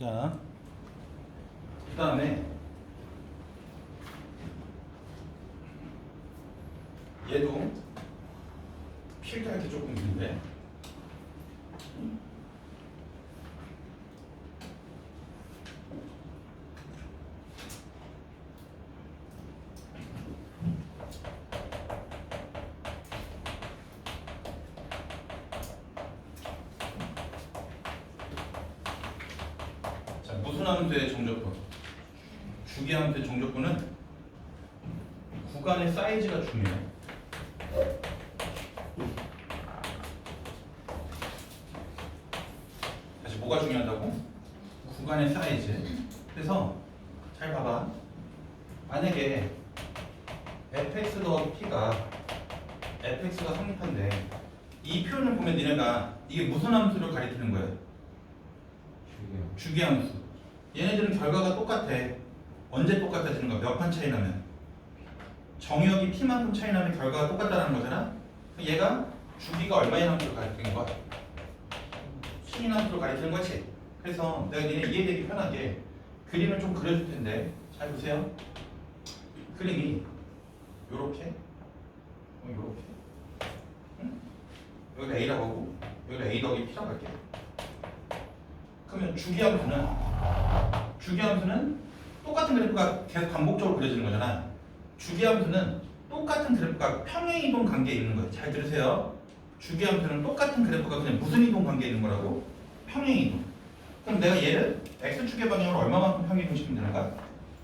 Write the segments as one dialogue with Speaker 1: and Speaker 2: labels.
Speaker 1: 자, 그 다음에 얘도 필기할 게 조금 있는데 자, 무슨 함수의 정적분? 주기함수의 정적분은 구간의 사이즈가 중요해요. 다시 뭐가 중요하다고? 구간의 사이즈. 그래서 잘 봐봐. 만약에 fx 더하기 p가 fx가 성립한데 이 표현을 보면 니네가 이게 무슨 함수를 가리키는 거야? 주기함수. 얘네들은 결과가 똑같아. 언제 똑같아지는 거야? 몇 판 차이 나면? 정역이 p만큼 차이 나면 결과가 똑같다는 거잖아. 얘가 주기가 얼마의 함수를 가리키는 거야? p인 함수를 가리키는 거지. 그래서 내가 니네 이해되기 편하게 그림을 좀 그려줄 텐데 잘 보세요. 그림이 요렇게 요렇게 응? 여기가 A라고 하고 여기가 A 더하기 P라고 할게. 그러면 주기함수는 똑같은 그래프가 계속 반복적으로 그려지는 거잖아. 주기함수는 똑같은 그래프가 평행이동 관계에 있는 거예요. 잘 들으세요. 주기함수는 똑같은 그래프가 그냥 무슨 이동 관계에 있는 거라고? 평행이동. 그럼 내가 얘를 x축의 방향으로 얼마만큼 평행이동시키면 되는가?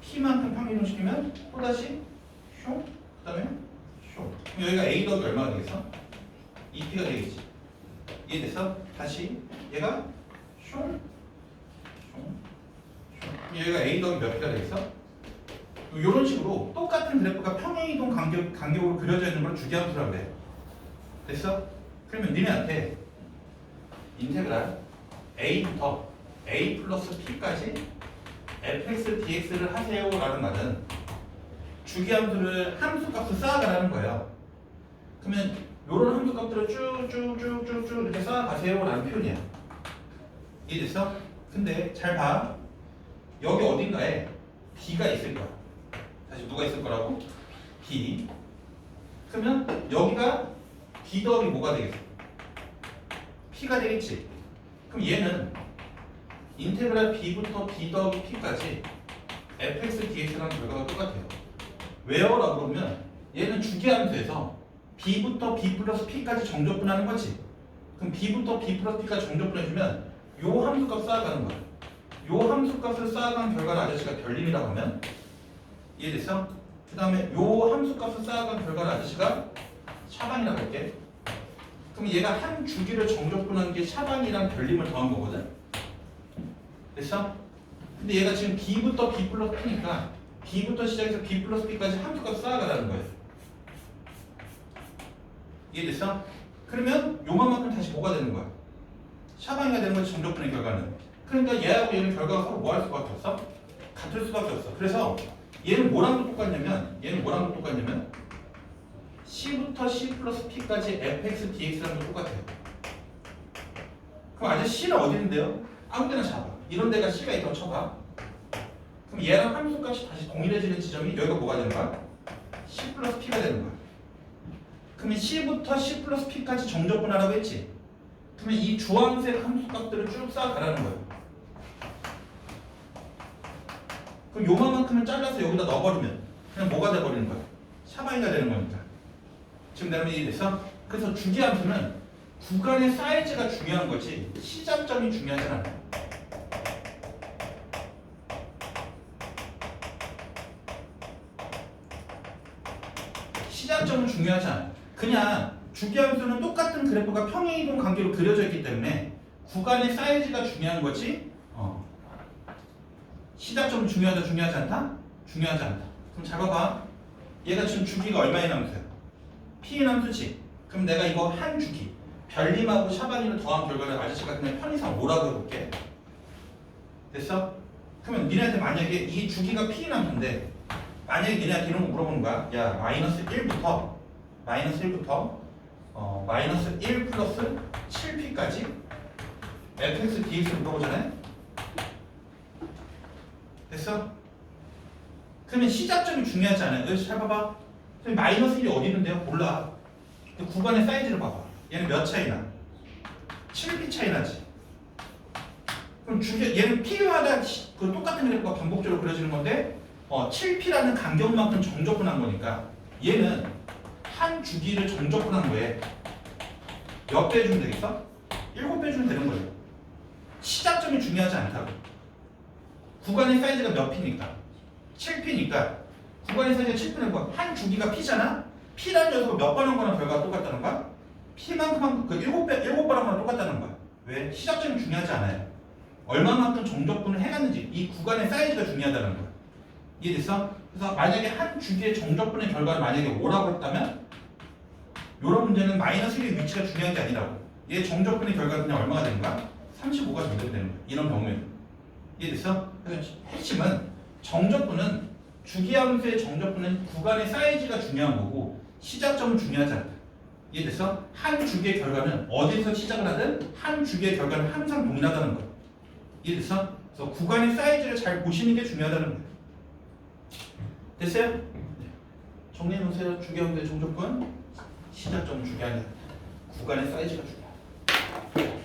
Speaker 1: p만큼 평행이동시키면 또다시 쇼, 그 다음에 쇼. 그럼 여기가 a 더하기 얼마가 되겠어? 2p가 되겠지. 이해됐어? 다시 얘가 쇼, 쇼, 쇼. 여기가 a 더하기 몇 p가 되겠어? 이런 식으로 똑같은 그래프가 평행이동 간격으로 그려져 있는 걸 주기함수라고 그래. 됐어? 그러면 니네한테 인테그랄 a부터 a 플러스 p까지 fx dx를 하세요 라는 말은 주기함수를 함수값을 쌓아가라는 거예요. 그러면 이런 함수값들을 쭉쭉쭉쭉쭉 이렇게 쌓아가세요 라는 표현이야. 이해됐어? 근데 잘 봐. 여기 어딘가에 b가 있을 거야. 다시 누가 있을 거라고? b. 그러면 여기가 b 더하기 뭐가 되겠어? p가 되겠지. 그럼 얘는 인테그랄 b부터 b 더하기 p까지 fx dx랑 결과가 똑같아요. 왜요? 라고 그러면 얘는 주기함수에서 b부터 b 플러스 p까지 정적분하는 거지. 그럼 b부터 b 플러스 p까지 정적분해주면 요 함수값 쌓아가는 거야. 요 함수값을 쌓아간 결과를 아저씨가 별림이라고 하면 이해됐어? 그 다음에 요 함수값을 쌓아간 결과를 아저씨가 차반이라고 할게. 그럼 얘가 한 주기를 정적분한 게 차반이랑 별림을 더한 거거든? 됐어? 근데 얘가 지금 b부터 b 플러스 p니까 b부터 시작해서 b 플러스 p까지 함수값 쌓아가라는 거예요. 이해됐어? 그러면 요만큼 다시 뭐가 되는 거야? 샤방이가 되는 거지, 정적분의 결과는. 그러니까 얘하고 얘는 결과가 서로 뭐 할 수밖에 없어? 같을 수밖에 없어. 그래서 얘는 뭐랑 똑같냐면 c부터 c 플러스 p까지 fx dx랑 똑같아요. 그럼 아저씨 c는 어디 있는데요? 아무 데나 잡아. 이런 데가 c가 있다고 쳐봐. 그럼 얘랑 함수값이 다시 동일해지는 지점이 여기가 뭐가 되는 거야? c 플러스 p가 되는 거야. 그러면 c부터 c 플러스 p까지 정적분하라고 했지. 그러면 이 주황색 함수값들을 쭉 쌓아가라는 거야. 그럼 요만큼은 잘라서 여기다 넣어버리면 그냥 뭐가 돼버리는 거야? 샤바이가 되는 거니까. 지금 내가 이해됐어? 그래서 주기함수는 구간의 사이즈가 중요한 거지 시작점이 중요하지 않아. 시작점은 중요하지 않아. 그냥 주기함수는 똑같은 그래프가 평행이동 관계로 그려져 있기 때문에 구간의 사이즈가 중요한 거지. 시작점은 중요하다, 중요하지 않다? 중요하지 않다. 그럼 잘 봐봐. 얘가 지금 주기가 얼마의 함수야? p의 함수지. 그럼 내가 이거 한 주기 별림하고 샤바니를 더한 결과를 아저씨가 그냥 편의상 뭐라고 해볼게. 됐어? 그러면 니네한테 만약에 이 주기가 p의 함수인데 만약에 니네한테 이런 거 물어보는 거야. 야, 마이너스 1부터 마이너스 1 플러스 7p까지 fx dx를 물어보잖아요. 됐어? 그러면 시작점이 중요하지 않아요? 여기서 잘 봐봐. 마이너스 1이 어디 있는데요? 몰라. 구간의 사이즈를 봐봐. 얘는 몇 차이나? 7p 차이 나지. 그럼 얘는 P마다 그 똑같은 그래프가 반복적으로 그려지는 건데 7p라는 간격만큼 정적분한 거니까 얘는 한 주기를 정적분한 거에 몇 배 주면 되겠어? 7배 주면 되는 거예요. 시작점이 중요하지 않다고. 구간의 사이즈가 몇 p니까? 7p니까 구간의 사이즈가 7p는 거. 한 주기가 p잖아? p라는 녀석을 몇 번 한 거랑 결과가 똑같다는 거야? p만큼 그 7번 한 거랑 똑같다는 거야. 왜? 시작점이 중요하지 않아요. 얼마만큼 정적분을 해갔는지 이 구간의 사이즈가 중요하다는 거야. 이해됐어? 그래서 만약에 한 주기의 정적분의 결과를 만약에 5라고 했다면 이런 문제는 마이너스 1의 위치가 중요한 게 아니라고. 얘 정적분의 결과가 그냥 얼마가 되는 거야? 35가 정답이 되는 거야. 이런 경우에는. 이해됐어? 그래서 핵심은 정적분은 주기함수의 정적분은 구간의 사이즈가 중요한 거고 시작점은 중요하지 않다. 이해됐어? 한 주기의 결과는 어디서 시작을 하든 한 주기의 결과는 항상 동일하다는 거야. 이해됐어? 그래서 구간의 사이즈를 잘 보시는 게 중요하다는 거야. 됐어요? 정리해 놓으세요. 주기함수의 정적분 시작점은 중요하지 않다. 구간의 사이즈가 중요하다.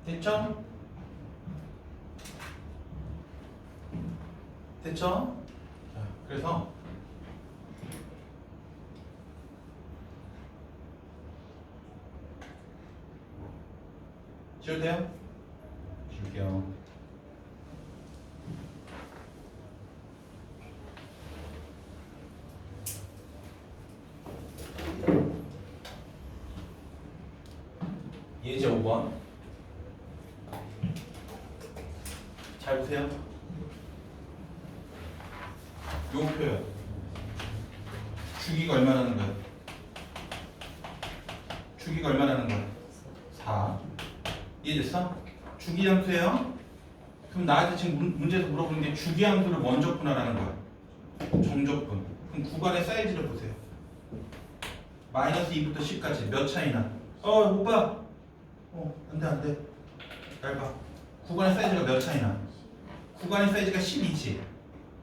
Speaker 1: 됐죠? 됐죠? 자, 그래서 지워도 돼요? 지울게요. 예제 5번 잘 보세요. 요 표현 주기가 얼마나는 거야? 주기가 얼마나는 거야? 4. 이해됐어? 주기함수예요. 그럼 나한테 지금 문제에서 물어보는 게 주기함수를 먼저 분할하는 거야. 정적분. 그럼 구간의 사이즈를 보세요. 마이너스 2부터 10까지 몇 차이나? 오빠. 안돼. 잘 봐. 구간의 사이즈가 몇 차이나? 구간의 사이즈가 12지.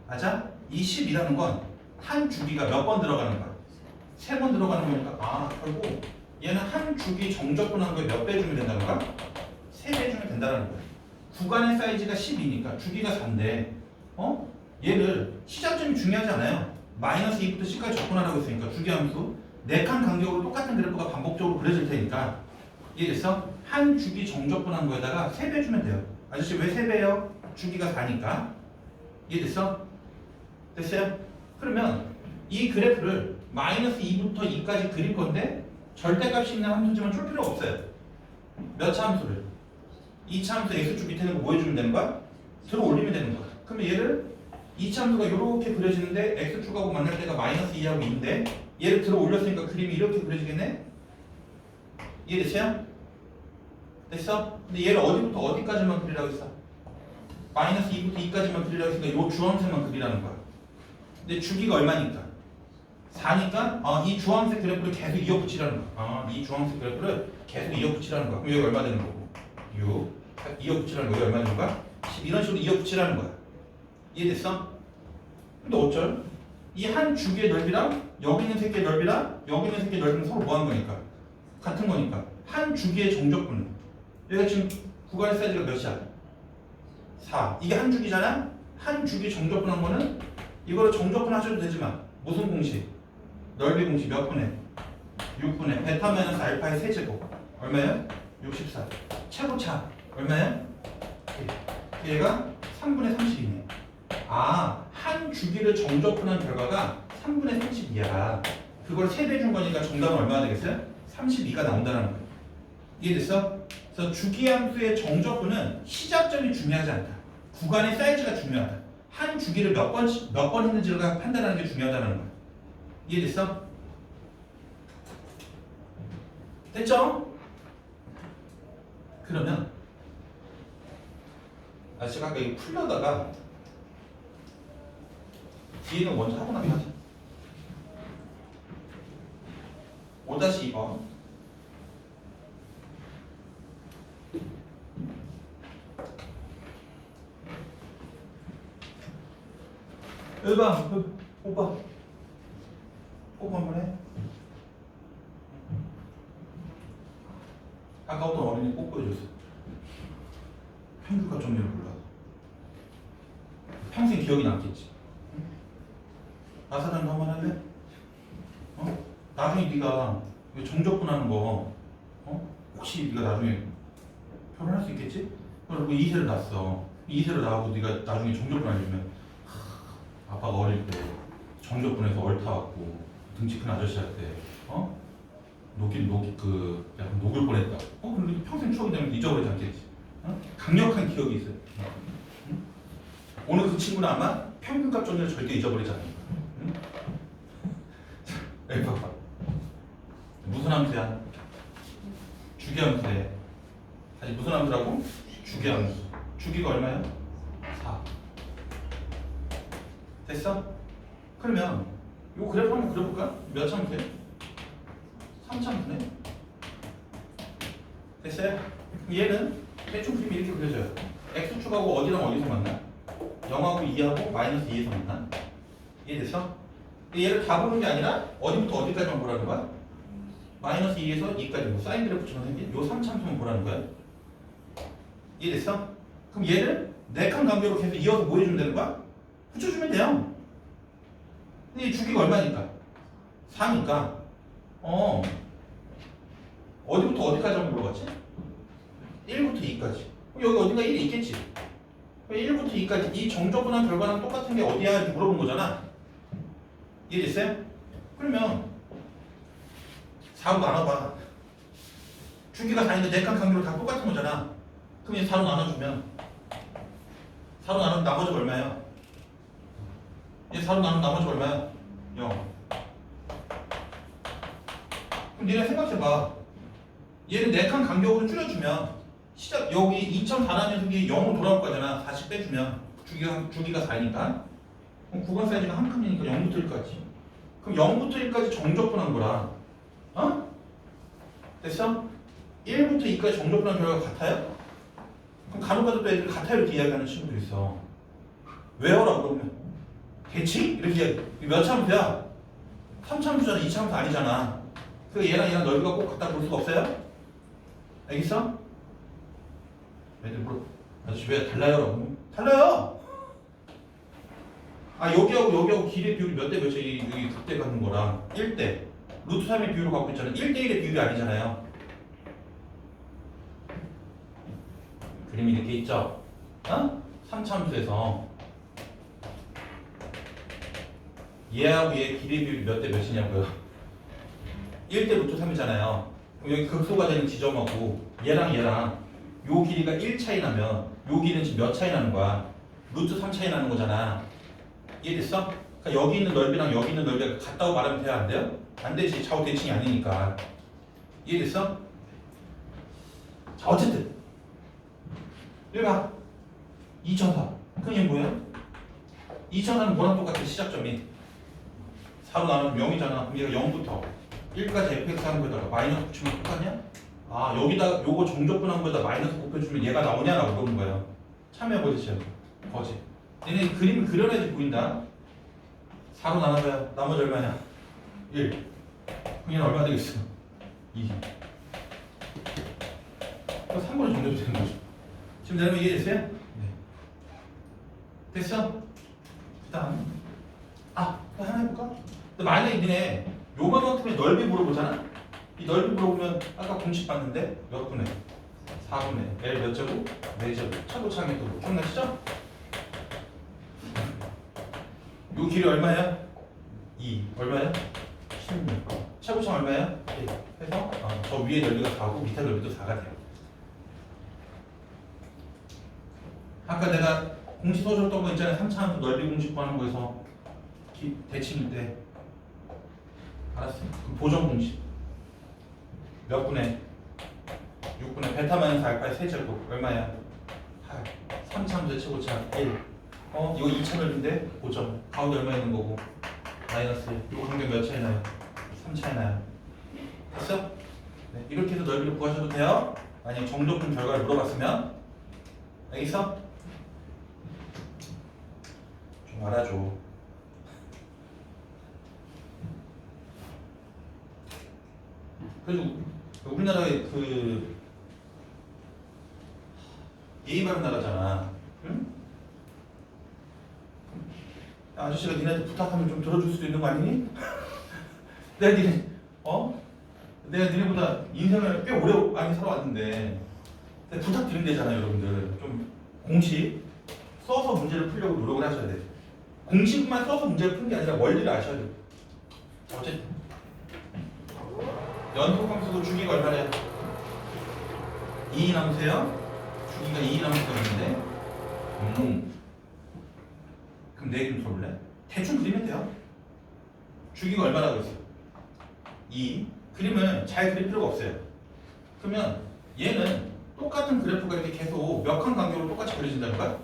Speaker 1: 맞아? 이 10이라는 건 한 주기가 몇 번 들어가는 거야? 3번 들어가는 거니까 결국 얘는 한 주기 정적분한 거에 몇 배 주면 된다는 거야? 3배 주면 된다는 거야. 구간의 사이즈가 12니까 주기가 4인데 얘를 시작점이 중요하지 않아요. 마이너스 2부터 10까지 접근하라고 했으니까 주기함수 4칸 간격으로 똑같은 그래프가 반복적으로 그려질 테니까 이해됐어? 한 주기 정적분한 거에다가 3배 주면 돼요. 아저씨 왜 3배예요? 주기가 4니까. 이해됐어? 됐어요? 그러면 이 그래프를 마이너스 2부터 2까지 그릴 건데 절대값이 있는 함수지만 줄 필요 없어요. 몇 차 함수를? 2차 함수 x축 밑에 있는 거 뭐 해주면 되는 거야? 들어 올리면 되는 거야. 그러면 얘를 2차 함수가 이렇게 그려지는데 x축하고 만날 때가 마이너스 2하고 2인데 얘를 들어 올렸으니까 그림이 이렇게 그려지겠네? 이해됐어요? 됐어? 근데 얘를 어디부터 어디까지만 그리라고 했어? 마이너스 2부터 2까지만 그리라고 했으니까 요 주황색만 그리라는 거야. 근데 주기가 얼마니까? 4니까 이 주황색 그래프를 계속 이어붙이라는 거야. 이 주황색 그래프를 계속 이어붙이라는 거야. 그럼 여기 얼마 되는 거고? 6. 이어붙이라는 거야. 여기 얼마 되는 거야? 10. 이런 식으로 이어붙이라는 거야. 이해됐어? 근데 어쩔? 이 한 주기의 넓이랑 여기 있는 새끼의 넓이랑 여기 있는 새끼의 넓이는 서로 뭐 한 거니까? 같은 거니까. 한 주기의 정적분은 여기가 지금 구간의 사이즈가 몇이야? 4. 이게 한 주기잖아? 한 주기 정적분한 거는 이거를 정적분 하셔도 되지만 무슨 공식? 넓이 공식 몇 분의? 6분의 베타 마이너스 알파의 세제곱 얼마예요? 64. 최고차 얼마예요? 얘가 3분의 30이네. 한 주기를 정적분한 결과가 3분의 32야. 그걸 3배 준 거니까 정답은 얼마나 되겠어요? 32가 나온다는 거예요. 이해됐어? 그래서 주기함수의 정적분은 시작점이 중요하지 않다. 구간의 사이즈가 중요하다. 한 주기를 몇 번 했는지를 판단하는 게 중요하다는 거야. 이해됐어? 됐죠? 그러면 제가 아까 이거 풀려다가 뒤에는 먼저 하고 나면 하자. 5-2번 오빠 꼭 한번 해. 아까 어떤 어린이 꼭 보여줬어. 평균과 정렬을 몰라서 평생 기억이 남겠지. 아사장도 한번 할래? 나중에 네가 정적분하는 거 혹시 네가 나중에 결혼할 수 있겠지? 그리고 2세를 낳았어. 2세를 낳고 네가 나중에 정적분 하려면 아빠가 어릴 때 정적분해서 얼타갖고 등치 큰 아저씨한테 약간 녹을 뻔했다. 근데 평생 추억이 되면 잊어버리지 않겠지. 강력한 기억이 있어요. 오늘 그 친구는 아마 평균값 정렬을 절대 잊어버리지 않을 거야. 봐봐. 무슨 함수야? 주기함수에. 다시 무슨 함수라고? 주기함수. 주기가 얼마야? 4. 됐어? 그러면 이 그래프 한번 그려볼까? 몇 참수야? 3참수네. 됐어요? 얘는 대충 그림이 이렇게 그려져요. x축하고 어디랑 어디서 만나? 0하고 2하고 마이너스 2에서 만나? 이해됐어? 얘를 다 보는 게 아니라 어디부터 어디까지만 보라는 거야? 마이너스 2에서 2까지 뭐 사인 그래프처럼 생긴 요 3참수만 보라는 거야. 이해됐어? 그럼 얘를 네칸 간격으로 계속 이어서 뭐 해주면 되는 거야? 붙여주면 돼요. 근데 이 주기가 얼마니까? 4니까 어디부터 어디까지 한번 물어봤지? 1부터 2까지. 여기 어딘가 1이 있겠지? 1부터 2까지 이 정적분한 결과랑 똑같은 게 어디야? 이렇게 물어본 거잖아. 이해됐어요? 그러면 4로 나눠봐. 주기가 4인데 네칸 간격으로 다 똑같은 거잖아. 그럼 얘 4로 나눠주면 4로 나누면 나머지가 얼마야? 얘 4로 나누면 나머지가 얼마야? 0. 그럼 니네 생각해봐. 얘를 4칸 간격으로 줄여주면 시작 여기 2.4라는 녀석이 0으로 돌아올 거잖아. 40 빼주면 주기가 4니까 그럼 구간 사이즈가 한 칸이니까 0부터 1까지. 그럼 0부터 1까지 정적분한 거라. 됐어? 1부터 2까지 정적분한 결과가 같아요? 그럼 간혹가다도 애들 같아요 이렇게 이야기하는 친구들 있어. 왜요라고 그러면 대칭? 이렇게 몇 참수야? 3참수잖아. 2참수 아니잖아. 그래서 얘랑 넓이가 꼭 같다 볼 수가 없어요? 알겠어? 애들 물어. 아저씨 왜 달라요? 달라요! 여기하고 길의 비율이 몇 대 몇이야? 여기 극대 갖는 거랑 1대 루트 3의 비율을 갖고 있잖아요. 1대1의 비율이 아니잖아요. 그림이 이렇게 있죠? 3참수에서 얘하고 얘 길의 비율이 몇 대 몇이냐고요? 1대 루트 3이잖아요. 그럼 여기 극소가 되는 지점하고 얘랑 요 길이가 1 차이 나면 요 길이는 지금 몇 차이 나는 거야? 루트 3 차이 나는 거잖아. 이해됐어? 그러니까 여기 있는 넓이랑 여기 있는 넓이가 같다고 말하면 돼요? 안 돼요? 안 되지. 좌우 대칭이 아니니까. 이해됐어? 자 어쨌든 여기 봐. 2.4. 그럼 얘 뭐야? 2.4는 뭐랑 똑같아? 시작점이 4로 나누면 0이잖아. 그럼 얘가 0부터 1까지 fx 하는 거에다가 마이너스 붙이면 똑같냐? 여기다 요거 정적분한 거에다 마이너스 곱해주면 얘가 나오냐라고 물어본 거예요. 참여해보시죠. 거지. 얘네 그림을 그려내야지 보인다. 4로 나눠봐요. 나머지 얼마냐? 1. 그럼 얘는 얼마 되겠어? 2. 그럼 3번을 정리해도 되는 거죠. 지금 여러분 이해됐어요? 네. 됐어? 그 다음 또 하나 해볼까? 근데 만약에 니네 요만큼의 넓이 물어보잖아? 이 넓이 물어보면 아까 공식 봤는데 몇 분의? 4분의 L 몇 제곱? 4제곱 차고창의 도로 기억나시죠? 요 길이 얼마야? 2 얼마야? 16 차고창 얼마야? 1 해서 저 위에 넓이가 4고 밑에 넓이도 4가 돼요. 아까 내가 공식 써줬던 거 있잖아요. 3차함수 넓이 공식 구하는 거에서 대칭일 때. 알았어? 그럼 보정 공식. 몇 분의? 6분의 베타 마이너스 알파의 세제곱 얼마야? 8. 3차함수의 최고차 1. 이거 2차 넓인데 보정. 가운데 얼마 있는 거고? 마이너스 1. 이거 간격 몇 차이 나요? 3차이 나요. 됐어? 네, 이렇게 해서 넓이를 구하셔도 돼요. 만약 정적분 결과를 물어봤으면. 알겠어? 좀 알아줘. 그래서 우리나라의 그 예의 바른 나라잖아. 응? 아저씨가 니네한테 부탁하면 좀 들어줄 수도 있는 거 아니니? 내가 내가 니네보다 인생을 꽤 오래 많이 살아왔는데 내가 부탁드린대잖아요, 여러분들. 좀 공식 써서 문제를 풀려고 노력을 하셔야 돼. 공식만 써서 문제를 푸는 게 아니라 원리를 아셔야 돼. 어쨌든 연속함수도 주기가 얼마래요? 2인 함수예요? 주기가 2인 함수가 있는데 그럼 내 그림 써볼래? 대충 그리면 돼요. 주기가 얼마라고 했어요? 2. 그림을 잘 그릴 필요가 없어요. 그러면 얘는 똑같은 그래프가 이렇게 계속 몇 칸 간격으로 똑같이 그려진다는 거야?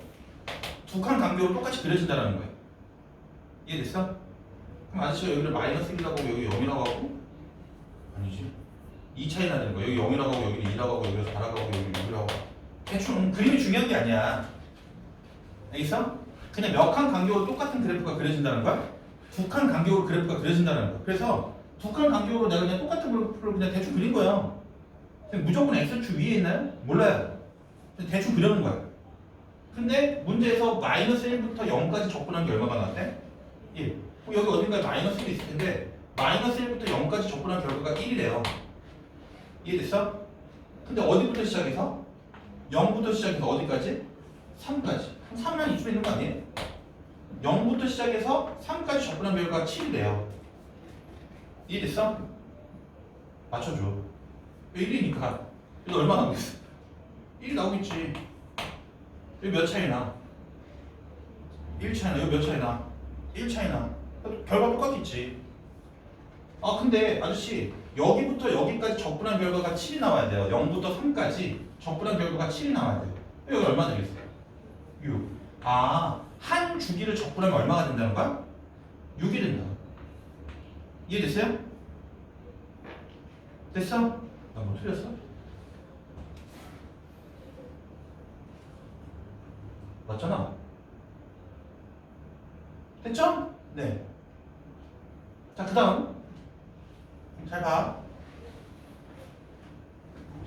Speaker 1: 2칸 간격으로 똑같이 그려진다는 거야. 이해됐어? 그럼 아저씨가 여기를 마이너스 1이라고 하고 여기 0이라고 하고 아니지 2 차이 나는 거야. 여기 0이라고 하고 여기는 2라고 하고 여기서 4라고 하고 여기 6이라고 하고 대충 그림이 중요한 게 아니야. 알겠어? 그냥 몇 칸 간격으로 똑같은 그래프가 그려진다는 거야? 2칸 간격으로 그래프가 그려진다는 거야. 그래서 2칸 간격으로 내가 그냥 똑같은 그래프를 그냥 대충 그린 거야. 무조건 X축 위에 있나요? 몰라요. 대충 그려놓은 거야. 근데 문제에서 마이너스 1부터 0까지 접근한 게 얼마가 나왔대? 1. 그럼 여기 어딘가에 마이너스 1이 있을 텐데 마이너스 1부터 0까지 접근한 결과가 1이래요. 이해됐어? 근데 어디부터 시작해서? 0부터 시작해서 어디까지? 3까지. 3만 이쯤에 있는 거 아니에요? 0부터 시작해서 3까지 접근한 결과가 7이래요. 이해됐어? 맞춰줘. 1이니까. 이거 얼마 나오겠어? 1이 나오겠지. 여기 몇 차이 나? 1 차이 나. 여기 몇 차이 나? 1 차이 나. 결과 똑같겠지. 아 근데 아저씨 여기부터 여기까지 접근한 결과가 7이 나와야 돼요. 0부터 3까지 접근한 결과가 7이 나와야 돼요. 여기 얼마 되겠어요? 6. 한 주기를 접근하면 얼마가 된다는 거야? 6이 된다. 이해됐어요? 됐어? 나 뭐 틀렸어? 맞잖아. 됐죠? 네. 자, 그 다음. 잘 봐.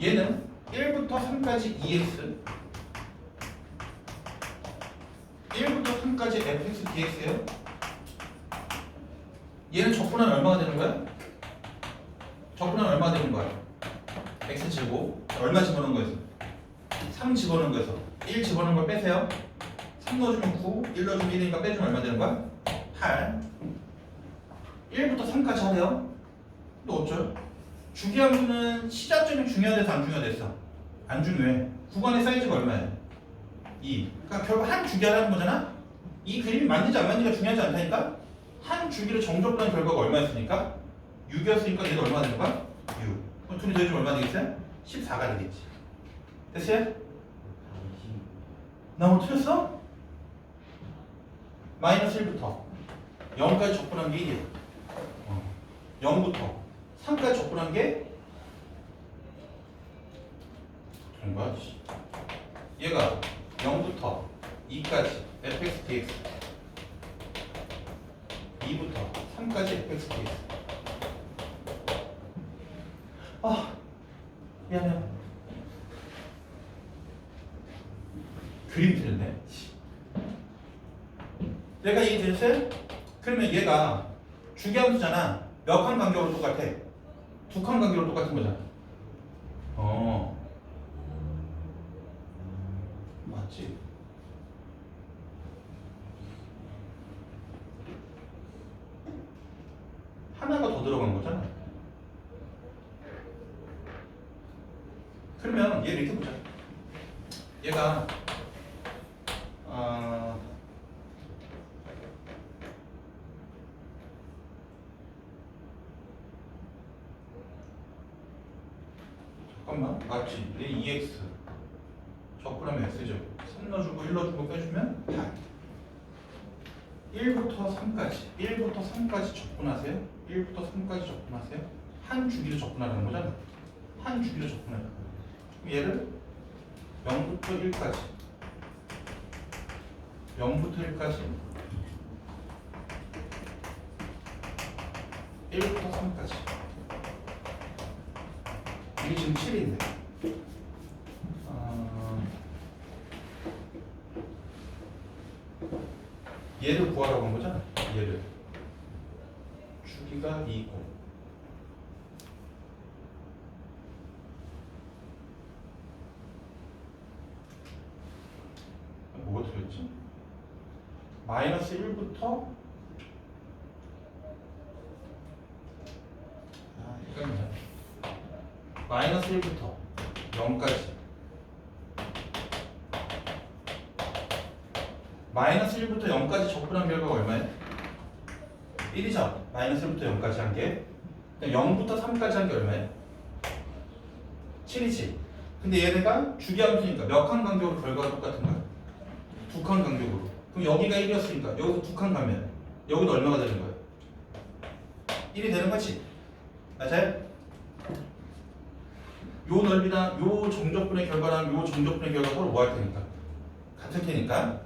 Speaker 1: 얘는 1부터 3까지 EX 1부터 3까지 fx dx예요. 얘는 적분하면 얼마가 되는 거야? 적분하면 얼마가 되는 거야? x제곱 얼마 집어넣은 거에서? 3 집어넣은 거에서 1 집어넣은 걸 빼세요. 3 넣어주면 9, 1 넣어주면 1이니까 빼주면 얼마 되는 거야? 8. 1부터 3까지 하래요. 또 어쩌요? 주기함수는 시작점이 중요하대서 안 중요하댔어? 안 중요해. 구간의 사이즈가 얼마야? 2. 그러니까 결국 한 주기 하라는 거잖아? 이 그림이 맞는지 안 맞는지가 중요하지 않다니까? 한 주기를 정적분한 결과가 얼마였으니까? 6이었으니까 얘가 얼마 되는 거야? 6. 그럼 둘이 더해주면 얼마 되겠어요? 14가 되겠지. 됐어요? 나 뭐 틀렸어? 마이너스 1부터 0까지 적분한 게 1이야. 0부터 3까지 적분한 게 그런 거야? 얘가 0부터 2까지 fx dx 2부터 3까지 fx dx 미안해요. 그림 틀렸네. 내가 이해됐어요? 그러면 얘가 주기함수잖아. 몇 칸 간격으로 똑같아? 2칸 간격으로 똑같은 거잖아. 맞지? 하나가 더 들어간 거잖아. 그러면 얘를 이렇게 보자. 얘가 잠깐만 맞지? 얘 2x 적분하면 x죠. 3 넣어주고 1 넣어주고 빼주면 8. 1부터 3까지 적분하세요. 1부터 3까지 적분하세요. 한 주기를 적분하는 거잖아. 한 주기를 적분하는 거야. 그럼 얘를 0부터 1까지 1부터 3까지 이게 지금 7인데 얘를 구하라고 한 거잖아. 얘를 주기가 2고 뭐가 틀렸지? 마이너스 1부터 헷갈리네. 마이너스 1부터 0까지 마이너스 1부터 0까지 적분한 결과가 얼마예요? 1이죠. 마이너스 1부터 0까지 한 게 0부터 3까지 한 게 얼마예요? 7이지. 근데 얘네가 주기함수니까 몇 칸 간격으로 결과가 똑같은 거야? 2칸 간격으로. 그럼 여기가 1이었으니까 여기서 2칸 가면 여기도 얼마가 되는 거야? 1이 되는 거지. 맞아요? 요 넓이랑 요 정적분의 결과랑 요 정적분의 결과 서로 뭐 할 테니까? 같을 테니까.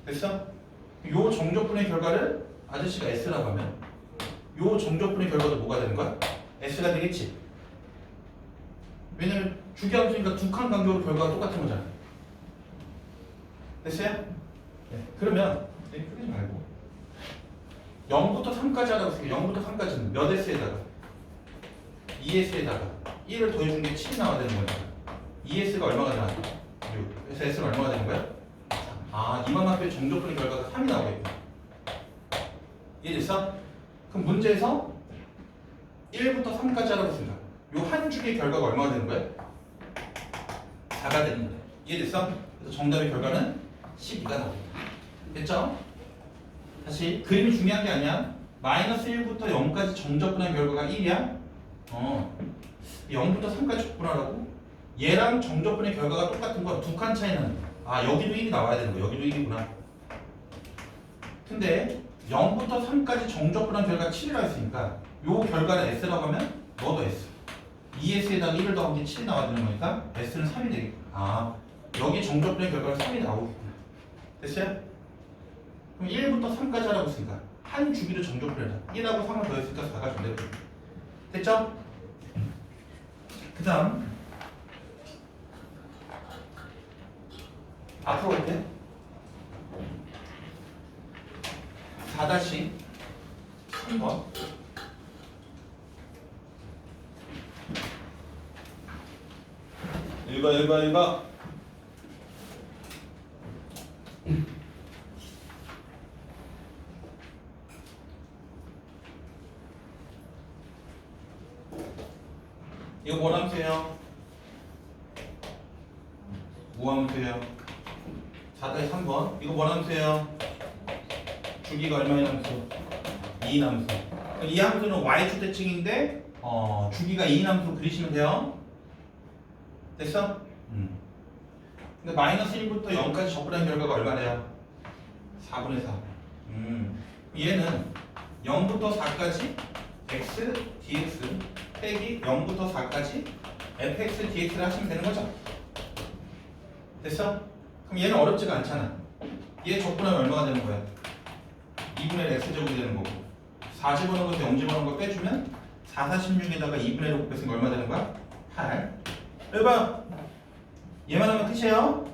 Speaker 1: 됐어? 요 정적분의 결과를 아저씨가 S라고 하면 요 정적분의 결과도 뭐가 되는 거야? S가 되겠지. 왜냐면 주기함수니까 2칸 간격으로 결과가 똑같은 거잖아. 됐어요? 네. 그러면 풀리지 말고 0부터 3까지 하라고 했으니까 0부터 3까지는 몇 S에다가 2S에다가 1을 더해준 게 7이 나와야 되는 거니까 2S가 얼마가 되나? 6. 그래서 S는 얼마가 되는 거야? 아, 이만큼의 정적분의 결과가 3이 나오겠다. 이해됐어? 그럼 문제에서 1부터 3까지 하라고 했습니다. 요 한 주기의 결과가 얼마가 되는 거야? 4가 되는 거야. 이해됐어? 그래서 정답의 결과는 12가 나옵니다. 됐죠? 다시 그림이 중요한 게 아니야. 마이너스 1부터 0까지 정적분한 결과가 1이야? 0부터 3까지 적분하라고? 얘랑 정적분의 결과가 똑같은 건 2칸 차이는 여기도 1이 나와야 되는 거야. 여기도 1이구나. 근데 0부터 3까지 정적분한 결과가 7이라고 했으니까 요 결과를 S라고 하면 너도 S. 2S에다가 1을 더하면 7이 나와야 되는 거니까 S는 3이 되겠구나. 여기 정적분의 결과는 3이 나오겠구나. 됐어요? 그럼 1부터 3까지 하라고 했으니까 한 주기를 정적분해라. 1하고 3을 더했으니까 4가 정답이 됩니다. 됐죠? 그 다음 앞으로 갈게. 4-3번 읽어 이거 뭐 함수예요? 우함수예요. 4-3번 이거 뭐 함수예요? 주기가 얼마의 함수? 2인 함수. 이 함수는 y축대칭인데 주기가 2인 함수로 그리시면 돼요. 됐어? 근데 마이너스 1부터 0까지 적분한 결과가 얼마래요? 4분의 4. 얘는 0부터 4까지 x dx 빼기 0부터 4까지 fx dx를 하시면 되는 거죠. 됐어? 그럼 얘는 어렵지가 않잖아. 얘 적분하면 얼마가 되는 거야? 2분의 1 x제곱이 되는 거고 4 집어넣은 것도 0 집어넣은 거 빼주면 4, 46에다가 2분의 1 곱했으니까 얼마 되는 거야? 8. 여기 봐. 얘만 하면 끝이에요.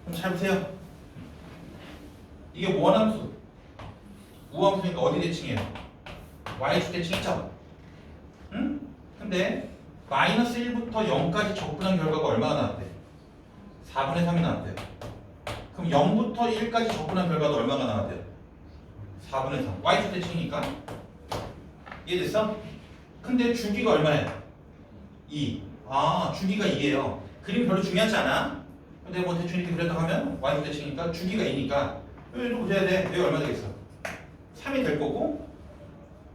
Speaker 1: 그럼 잘 보세요. 이게 원함수 우함수니까 어디 대칭이에요? y축 대칭이죠? 응? 근데 마이너스 1부터 0까지 적분한 결과가 얼마가 나왔대? 4분의 3이 나왔대요. 그럼 0부터 1까지 적분한 결과도 얼마가 나왔대요? 4분의 3. y축 대칭이니까 이해됐어? 근데 주기가 얼마예요? 2. 주기가 2예요. 그림 별로 중요하지 않아. 근데 뭐 대충 이렇게 그렸다 하면 y축 대칭이니까 주기가 2니까 여기도 보셔야 돼. 여기 얼마 되겠어? 3이 될 거고.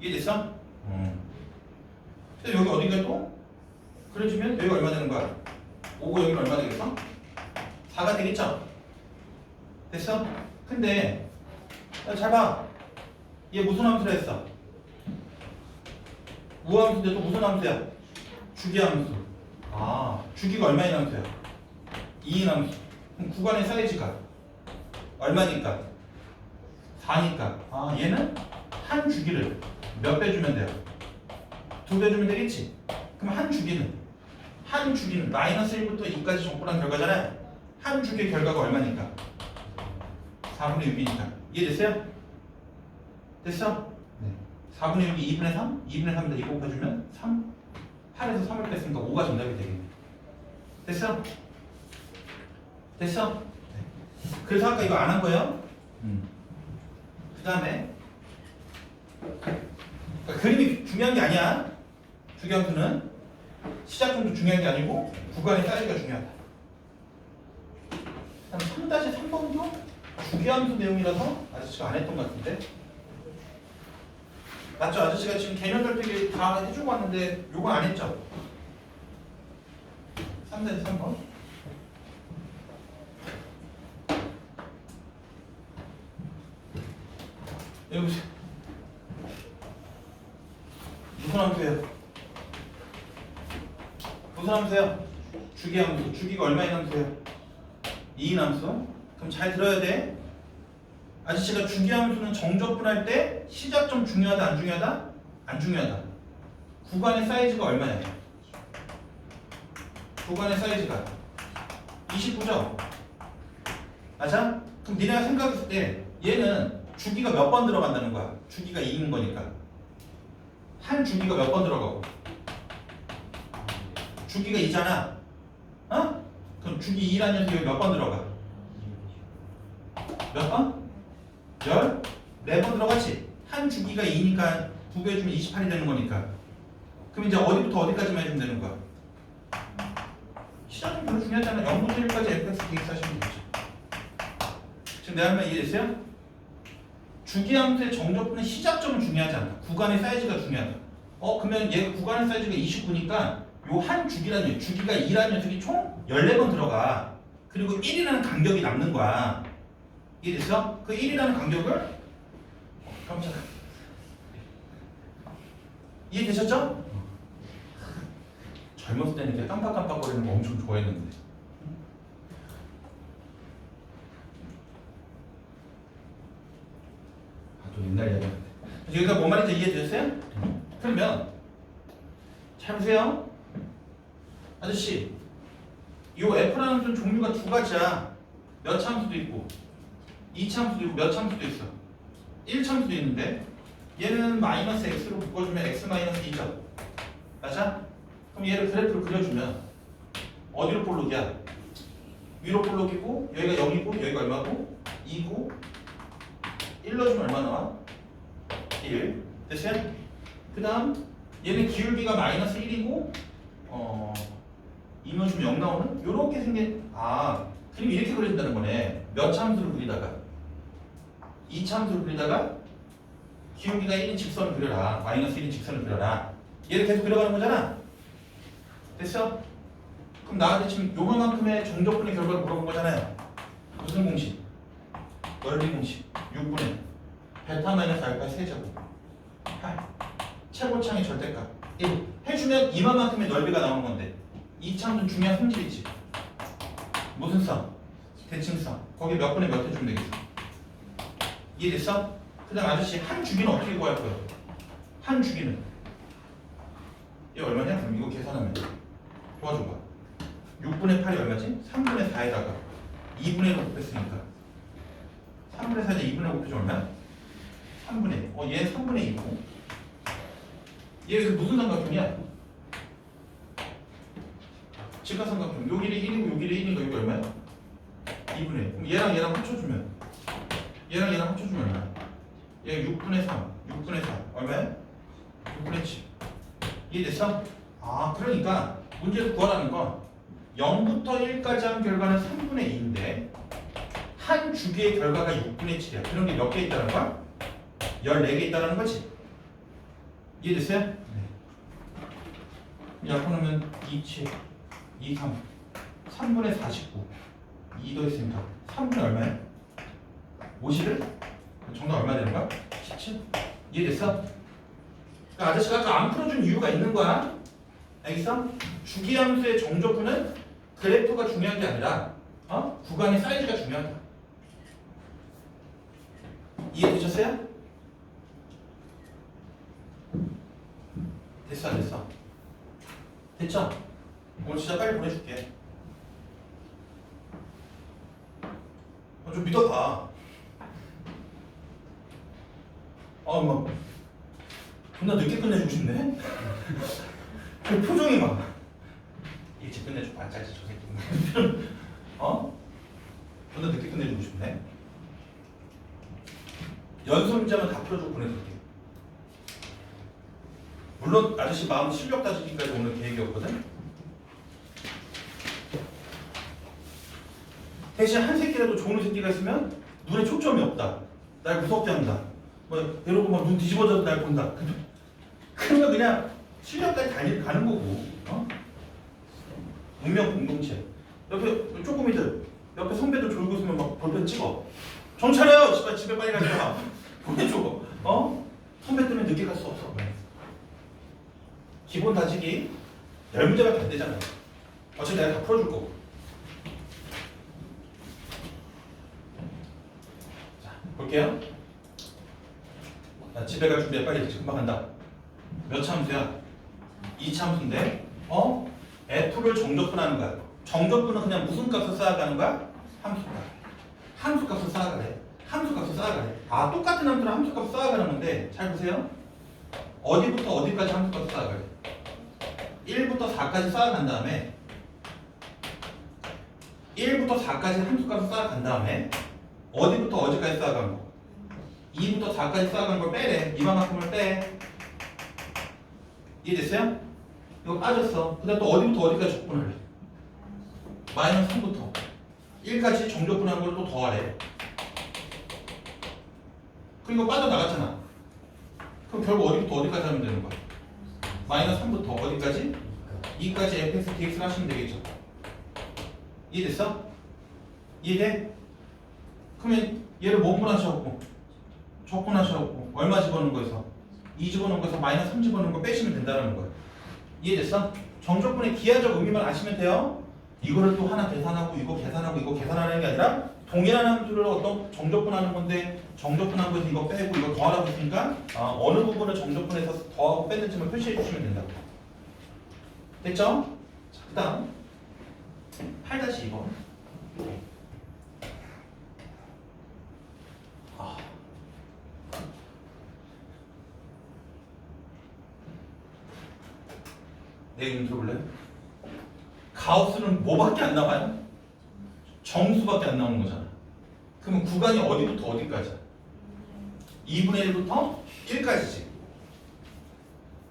Speaker 1: 이해됐어? 근데 여기 어딘가에 또 그래주면 여기가 얼마 되는 거야? 5고 여기는 얼마 되겠어? 4가 되겠죠? 됐어? 근데 잘 봐. 얘 무슨 함수를 했어? 우함수인데 또 무슨 함수야? 주기함수. 아, 주기가 얼마인 함수야? 2인 함수. 그럼 구간의 사이즈가 얼마니까? 4니까. 아, 얘는 한 주기를 몇 배 주면 돼요? 2배 주면 되겠지? 그럼 한 주기는 마이너스 1부터 2까지 정보란 결과잖아요. 한 주기의 결과가 얼마니까? 4분의 6이니까. 이해됐어요? 됐어? 네. 4분의 6이 2분의 3? 2분의 3에다 2 곱해주면 3? 8에서 3을 뺐으니까 5가 정답이 되겠네. 됐어? 됐어? 네. 그래서 아까 이거 안 한 거예요? 그 다음에 그러니까 그림이 중요한 게 아니야. 주기함수는 시작점도 중요한 게 아니고 구간의 사이즈가 중요하다. 그다음 3-3번도 주기함수 내용이라서 아저씨가 안 했던 것 같은데 맞죠? 아저씨가 지금 개념 설득이 다 해주고 왔는데 요거 안 했죠? 3-3번 여기 보세요. 무슨 함수예요? 무슨 함수예요? 주기함수. 주기가 얼마인 함수예요? 2인 함수. 그럼 잘 들어야 돼. 아저씨가 주기함수는 정적분할 때 시작점 중요하다 안 중요하다? 안 중요하다. 구간의 사이즈가 얼마야? 구간의 사이즈가 29죠? 맞아? 그럼 니네가 생각했을 때 얘는 주기가 몇 번 들어간다는 거야? 주기가 2인 거니까 한 주기가 몇 번 들어가고 주기가 2잖아. 어? 그럼 주기 2라는 녀석이 몇 번 들어가? 몇 번? 14번 들어갔지? 한 주기가 2니까 2배 주면 28이 되는 거니까. 그럼 이제 어디부터 어디까지만 해주면 되는 거야? 시작은 별로 중요하지 않아. 0부터 1까지 fx dx 하시면 되죠. 지금 내 말 이해됐어요? 주기함수의 정적분의 시작점은 중요하지 않다. 구간의 사이즈가 중요하다. 그러면 얘 구간의 사이즈가 29니까 요 한 주기라는 주기가 2라는 녀석이 총 14번 들어가. 그리고 1이라는 간격이 남는 거야. 이해됐어? 그 1이라는 간격을 깜짝아. 이해되셨죠? 젊었을 때는 이렇게 깜빡깜빡거리는 거 엄청 좋아했는데. 또 옛날 이야기 같아. 여기가 뭔 말인지 이해되셨어요? 그러면 잘 보세요. 아저씨, 이 F라는 좀 종류가 두 가지야. 몇 참수도 있고 2참수도 있고 몇 참수도 있어. 1참수도 있는데 얘는 마이너스 x로 묶어주면 x 마이너스 2죠. 맞아? 그럼 얘를 그래프로 그려주면 어디로 볼록이야? 위로 볼록이고 여기가 0이고 여기가 얼마고? 2고 1 넣어주면 얼마 나와? 1. 됐어요? 그 다음 얘는 기울기가 마이너스 1이고 2 넣어주면 0 나오는? 요렇게 생긴 그림 이렇게 그려진다는 거네. 몇 참수를 그리다가 2참수를 그리다가 기울기가 1인 직선을 그려라. 마이너스 1인 직선을 그려라. 얘를 계속 그려가는 거잖아. 됐어? 그럼 나한테 지금 요만큼의 정적분의 결과를 물어본 거잖아요. 무슨 공식? 넓이 공식. 6분의 베타 마이너스 알파 세제곱 8 최고창의 절대값 1 해주면 이만큼의 넓이가 나오는 건데 이 참은 중요한 성질이지. 무슨 성? 대칭성. 거기 몇 분의 몇 해주면 되겠어. 이해됐어? 그 다음 아저씨 한 주기는 어떻게 구할 거예요? 한 주기는 얘 얼마냐? 그럼 이거 계산하면 도와줘봐. 6분의 8이 얼마지? 3분의 4에다가 2분의 1을 곱했으니까 3분의 4에 2분의 5 곱해주면 얼마야? 3분의 얘 3분의 2고 얘 무슨 삼각형이야? 직각삼각형. 여기를 1이고 여기를 1이니까 여기 얼마야? 2분의. 그럼 얘랑 합쳐주면 얘랑 합쳐주면 얼마야? 얘가 6분의 3 6분의 4 얼마야? 6분의 7. 이해됐어? 그러니까 문제에서 구하라는 건 0부터 1까지 한 결과는 3분의 2인데 한 주기의 결과가 6분의 7이야. 그런 게 몇 개 있다는 거야? 14개 있다는 거지. 이해됐어요? 네. 약분하면 2, 7, 2, 3, 3분의 49. 2 더했으니까 3분의 얼마야? 50을? 정답 얼마 되는 거야? 17? 이해됐어? 그러니까 아저씨가 아까 안 풀어준 이유가 있는 거야. 알겠어? 주기함수의 정조분은 그래프가 중요한 게 아니라 구간의 사이즈가 중요하다. 이해되셨어요? 됐어 안 됐어? 됐죠? 오늘 진짜 빨리 보내줄게. 좀 믿어봐. 막 존나 늦게 끝내주고 싶네. 그 표정이 막 일찍 끝내줘 봤자지 저 새끼. 존나 늦게 끝내주고 싶네. 연습 문제만 다 풀어주고 보내줄게. 물론 아저씨 마음 실력 따지기까지 오늘 계획이었거든. 대신 한 새끼라도 좋은 새끼가 있으면 눈에 초점이 없다. 날 무섭게 한다. 이러고 막 눈 뒤집어져도 날 본다. 그러면 그냥 실력까지 가는 거고. 운명 공동체. 옆에 쪼꼬미들, 옆에 선배들 졸고 있으면 막 볼펜 찍어. 정찰해요. 씨발 집에 빨리 가자. 보내줘. 선배 때문에 늦게 갈 수 없어. 기본 다지기 10문제밖에 안 되잖아. 어차피 내가 다 풀어줄 거고. 자, 볼게요. 자, 집에 갈 준비해. 빨리 금방 간다. 몇 참수야? 2참수인데 F를 정적분하는 거야. 정적분은 그냥 무슨 값을 쌓아가는 거야? 함수값. 함수값을 쌓아가래. 함수값을 쌓아가래. 똑같은 함수랑 함수값을 쌓아가는 건데 잘 보세요. 어디부터 어디까지 함수값을 쌓아가래? 1부터 4까지 쌓아간 다음에 1부터 4까지 함수값을 쌓아간 다음에 어디부터 어디까지 쌓아간 거? 2부터 4까지 쌓아간 걸 빼래. 이만큼을 빼. 이해됐어요? 이거 빠졌어. 그 다음 또 어디부터 어디까지 적분할래? 마이너스 3부터 1까지 정적분한 걸 또 더하래. 그리고 빠져나갔잖아. 그럼 결국 어디부터 어디까지 하면 되는 거야? 마이너스 3부터 어디까지? 2까지 fx dx를 하시면 되겠죠. 이해됐어? 이해돼? 그러면 얘를 몸분하셔갖고 적분하셔갖고 얼마 집어넣은 거에서 2 집어넣은 거에서 마이너스 3 집어넣은 거 빼시면 된다는 거야. 이해됐어? 정적분의 기하적 의미만 아시면 돼요. 이거를 또 하나 계산하고 이거 계산하고 이거 계산하는 게 아니라 동일한 함수를 어떤 정적분하는 건데 정적분한 거에서 이거 빼고 이거 더하라고 했으니까 어느 부분을 정적분해서 더하고 뺐는지만 표시해 주시면 된다고. 됐죠? 자, 그 다음 8-2번. 내 이름 들어볼래? 가우스는 뭐밖에 안 나와요? 정수밖에 안 나오는 거잖아. 그러면 구간이 어디부터 어디까지야? 2분의 1부터 1까지지.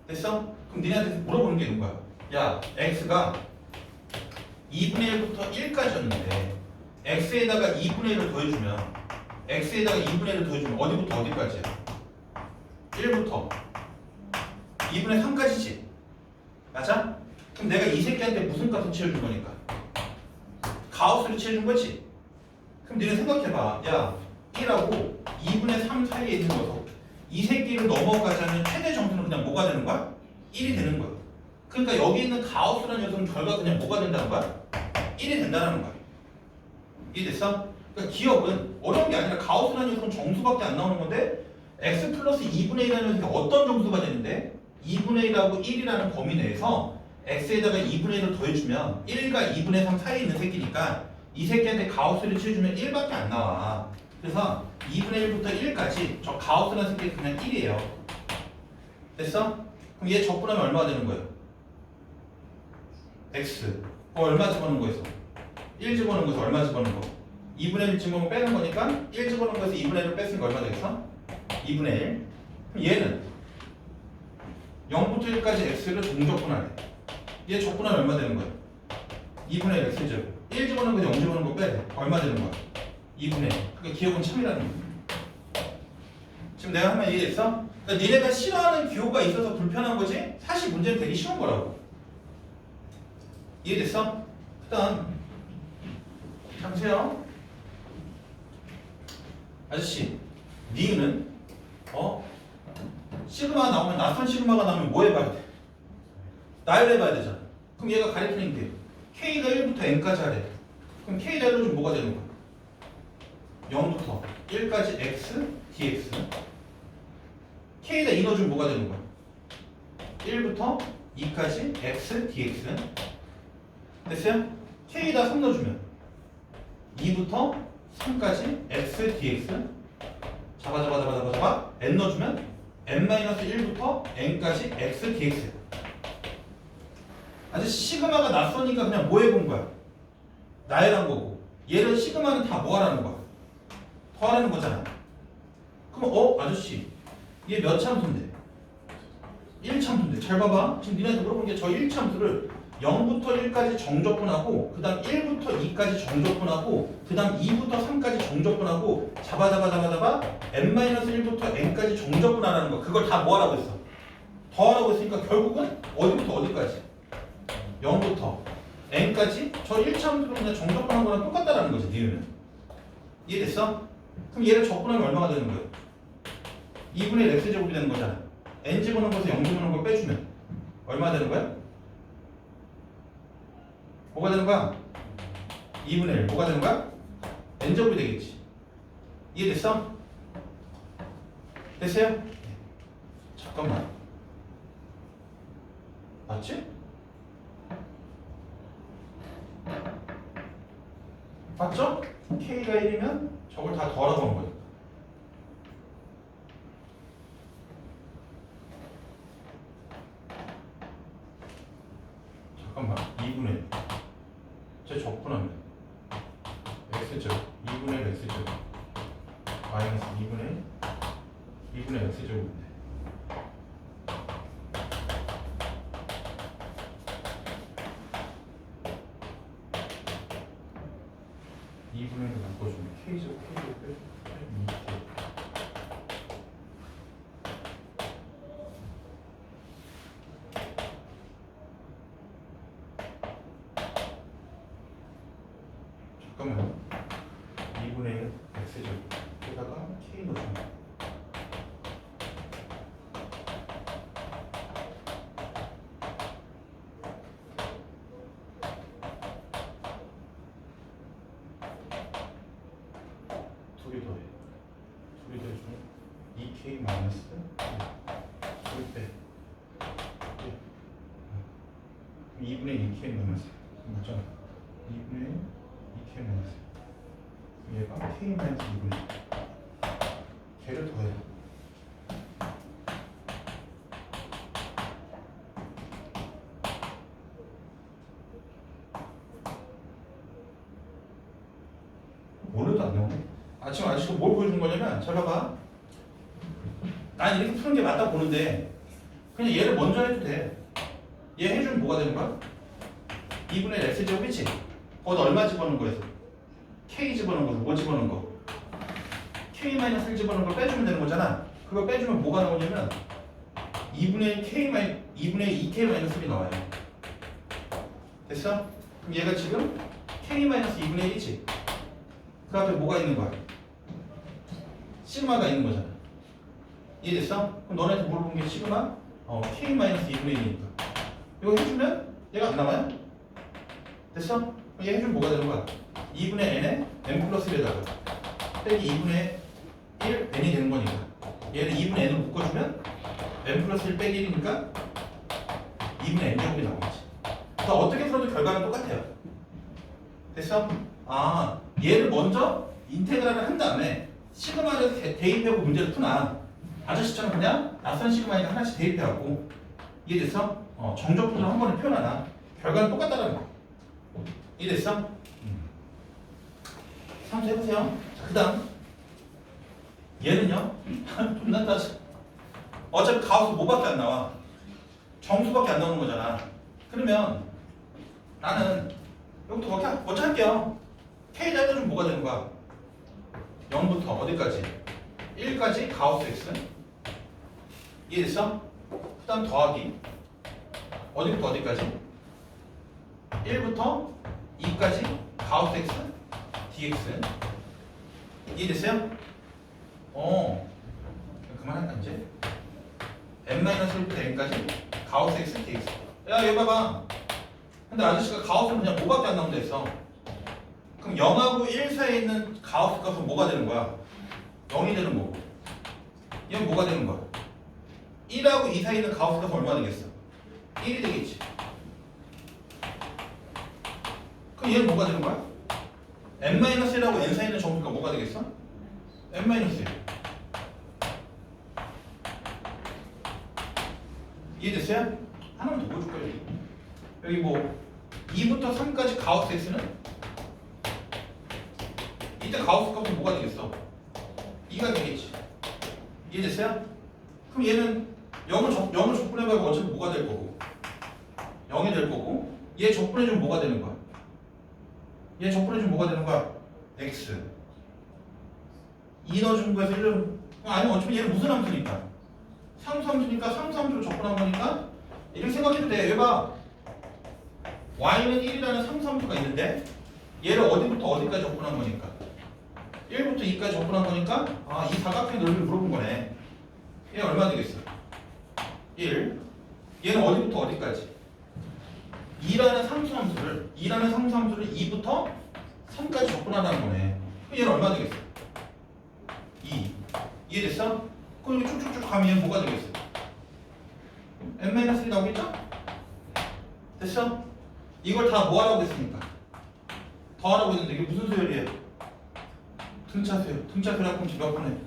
Speaker 1: 됐어? 그럼 니네한테 물어보는 게 있는 거야. 야, x가 2분의 1부터 1까지였는데 x에다가 2분의 1을 더해주면 x에다가 2분의 1을 더해주면 어디부터 어디까지야? 1부터 2분의 3까지지. 맞아? 그럼 내가 이 새끼한테 무슨 값을 채워준 거니까? 가우스를 채워준 거지? 그럼 너네 생각해봐. 야, 1하고 2분의 3 사이에 있는 거서 이 새끼를 넘어가자면 최대 점수는 그냥 뭐가 되는 거야? 1이 되는 거야. 그러니까 여기 있는 가우스라는 녀석은 결과가 그냥 뭐가 된다는 거야? 1이 된다는 거야. 이해됐어? 그러니까 기억은 어려운 게 아니라 가우스라는 녀석은 정수밖에 안 나오는 건데 x 플러스 2분의 1이라는 녀석이 어떤 정수가 되는데 2분의 1하고 1이라는 범위 내에서 x에다가 2분의 1을 더해주면 1과 2분의 3 사이에 있는 새끼니까 이 새끼한테 가우스를 채워주면 1밖에 안 나와. 그래서 2분의 1부터 1까지 저 가우스라는 새끼 그냥 1이에요. 됐어? 그럼 얘 적분하면 얼마가 되는 거예요? x. 얼마 집어넣은 거에서? 1 집어넣은 거에서 얼마 집어넣은 거? 2분의 1 집어넣으면 빼는 거니까 1 집어넣은 거에서 2분의 1을 뺐으니까 얼마 되겠어? 2분의 1. 그럼 얘는 0부터 1까지 x를 동적분하래. 얘 적분하면 얼마 되는 거야? 2분의 1 x죠. 1 집어넣은 거 0 집어넣은 거 빼. 얼마 되는 거야? 2분의 1. 그러니까 기억은 참이라는 거야. 지금 내가 하면 이해됐어? 그러니까 니네가 싫어하는 기호가 있어서 불편한 거지 사실 문제는 되게 쉬운 거라고. 이해됐어? 그 다음 자 보세요. 아저씨 니은은 시그마 나오면 낯선 시그마가 나오면 뭐 해봐야 돼? 나열해봐야 되잖아. 그럼 얘가 가리키는 게 K가 1부터 N까지 하래. 그럼 K 자료는 뭐가 되는 거야? 0부터 1까지 X, DX. K에다 인어주면 뭐가 되는 거야? 1부터 2까지 X, DX. 됐어요? K에다 3 넣어주면 2부터 3까지 X, DX. 잡아. N 넣어주면 N-1부터 N까지 X, DX. 아직 시그마가 낯서니까 그냥 뭐 해본 거야? 나열한 거고. 얘는 시그마는 다 뭐 하라는 거야? 더하라는 거잖아. 그럼 아저씨 얘 몇 참수인데? 1참수인데 잘 봐봐. 지금 니네한테 물어본 게 저 1참수를 0부터 1까지 정적분하고 그 다음 1부터 2까지 정적분하고 그 다음 2부터 3까지 정적분하고 잡아 N-1부터 N까지 정적분하라는 거. 그걸 다 뭐 하라고 했어? 더하라고 했으니까 결국은 어디부터 어디까지? 0부터 N까지 저 1참수로 그냥 정적분한 거랑 똑같다라는 거지. 니는 이해됐어? 그럼 얘를 적분하면 얼마가 되는 거예요? 2분의 x제곱이 되는 거잖아. n 집어넣은 것에서 0 집어넣은 걸 빼주면 얼마 되는 거야? 뭐가 되는 거야? 2분의 1 뭐가 되는 거야? n제곱이 되겠지. 이해됐어? 됐어요? 잠깐만 맞지? 맞죠? K가 1이면 저걸 다 더하라고 한 거예요. 잠깐만 2분의 1 제 적분하면 x제곱 2분의 1 x제곱 마이너스 2분의 x제곱인데 이분의 1을 바꿔주면 k제곱 빼주면 2k 잠깐만요. 2분의 1 x제곱에다가 k 넣어주면 둘이 더해주면 2k 마이너스 2 빼 2분의 2k 마이너스 맞잖아. 2분의 2k 마이너스 얘가 k 마이너스 2분의 걔를 더해. 오늘도 안 나오네. 지금 아직도 뭘 보여준 거냐면 잘 봐봐. 난 이렇게 푸는 게 맞다 보는데 그냥 얘를 먼저 해도 돼. 얘 해주면 뭐가 되는 거야? 2분의 1 x제곱이지? 거기다 얼마 집어넣은 거에서? k 집어넣은 거에서 뭐 집어넣은 거? k-1 집어넣은 걸 빼주면 되는 거잖아. 그걸 빼주면 뭐가 나오냐면 2분의 2k 마이너스 1이 나와요. 됐어? 그럼 얘가 지금 k-2분의 1이지? 그 앞에 뭐가 있는 거야? 시그마가 있는 거잖아. 이해됐어? 그럼 너네한테 물어본 게 시그마? k-2분의 1이니까 이거 해주면 얘가 안 나와요? 됐어? 그럼 얘 해주면 뭐가 되는 거야? 2분의 n에 n 플러스 1에다가 빼기 2분의 1 n이 되는 거니까 얘는 2분의 n을 묶어주면 n 플러스 1 빼기 1이니까 2분의 n 제곱이 나오겠지. 더 어떻게 풀어도 결과는 똑같아요. 됐어? 얘를 먼저 인테그랄을 한 다음에 시그마를 대입하고 문제를 푸나 아저씨처럼 그냥 낯선 시그마니까 하나씩 대입해갖고 이해됐어? 정적분을 한 번에 표현하나 결과는 똑같다는 거. 이해됐어? 삼수 해보세요. 그 다음 얘는요 존나 따져. 어차피 가우스 뭐밖에 안 나와? 정수밖에 안 나오는 거잖아. 그러면 나는 여기부터 먼저 할게요. k 자료는 뭐가 되는 거야? 0부터 어디까지? 1까지 가우스 x. 이해됐어? 그 다음 더하기 어디부터 어디까지? 1부터 2까지 가우스 x dx. 이해됐어요? 그만할까 이제? n-1부터 n까지 가우스 x dx. 야 여기 봐봐. 근데 아저씨가 가우스는 그냥 뭐밖에 안 나온다 했어. 그럼 0하고 1 사이에 있는 가우스 값은 뭐가 되는 거야? 0이 되는 거고. 얘는 뭐가 되는 거야? 1하고 2 사이에 있는 가우스 값은 얼마 되겠어? 1이 되겠지. 그럼 얘는 뭐가 되는 거야? n-1하고 n 사이에 있는 정수가 뭐가 되겠어? n-1. 이해됐어요? 하나만 더 보여줄 거예요. 여기 뭐 2부터 3까지 가우스 x는 이때 가우스 값은 뭐가 되겠어? 2가 되겠지. 이해됐어요? 그럼 얘는 0을 적분해봐야 어차피 뭐가 될 거고 0이 될 거고 얘 적분해주면 뭐가 되는 거야? 얘 적분해주면 뭐가 되는 거야? x 2 넣어준 거에서 1을 아니면 어차피 얘는 무슨 함수니까 상수함수니까 상수함수로 접근한 거니까 이렇게 생각해도 돼. 여기 봐. y는 1이라는 상수함수가 있는데 얘를 어디부터 어디까지 접근한 거니까 1부터 2까지 접근한 거니까 이 사각형의 넓이를 물어본 거네. 얘 얼마 되겠어? 1. 얘는 어디부터 어디까지? 2라는 상수함수를 2부터 3까지 접근하라는 거네. 그럼 얘는 얼마 되겠어? 2. 이해됐어? 그럼 여기 쭉쭉쭉 가면 얘는 뭐가 되겠어? n-1 나오겠죠? 됐어? 이걸 다 뭐 하라고 했습니까? 더 하라고 했는데 이게 무슨 수열이에요? 등차수열. 등차수열 그럼 몇 분의?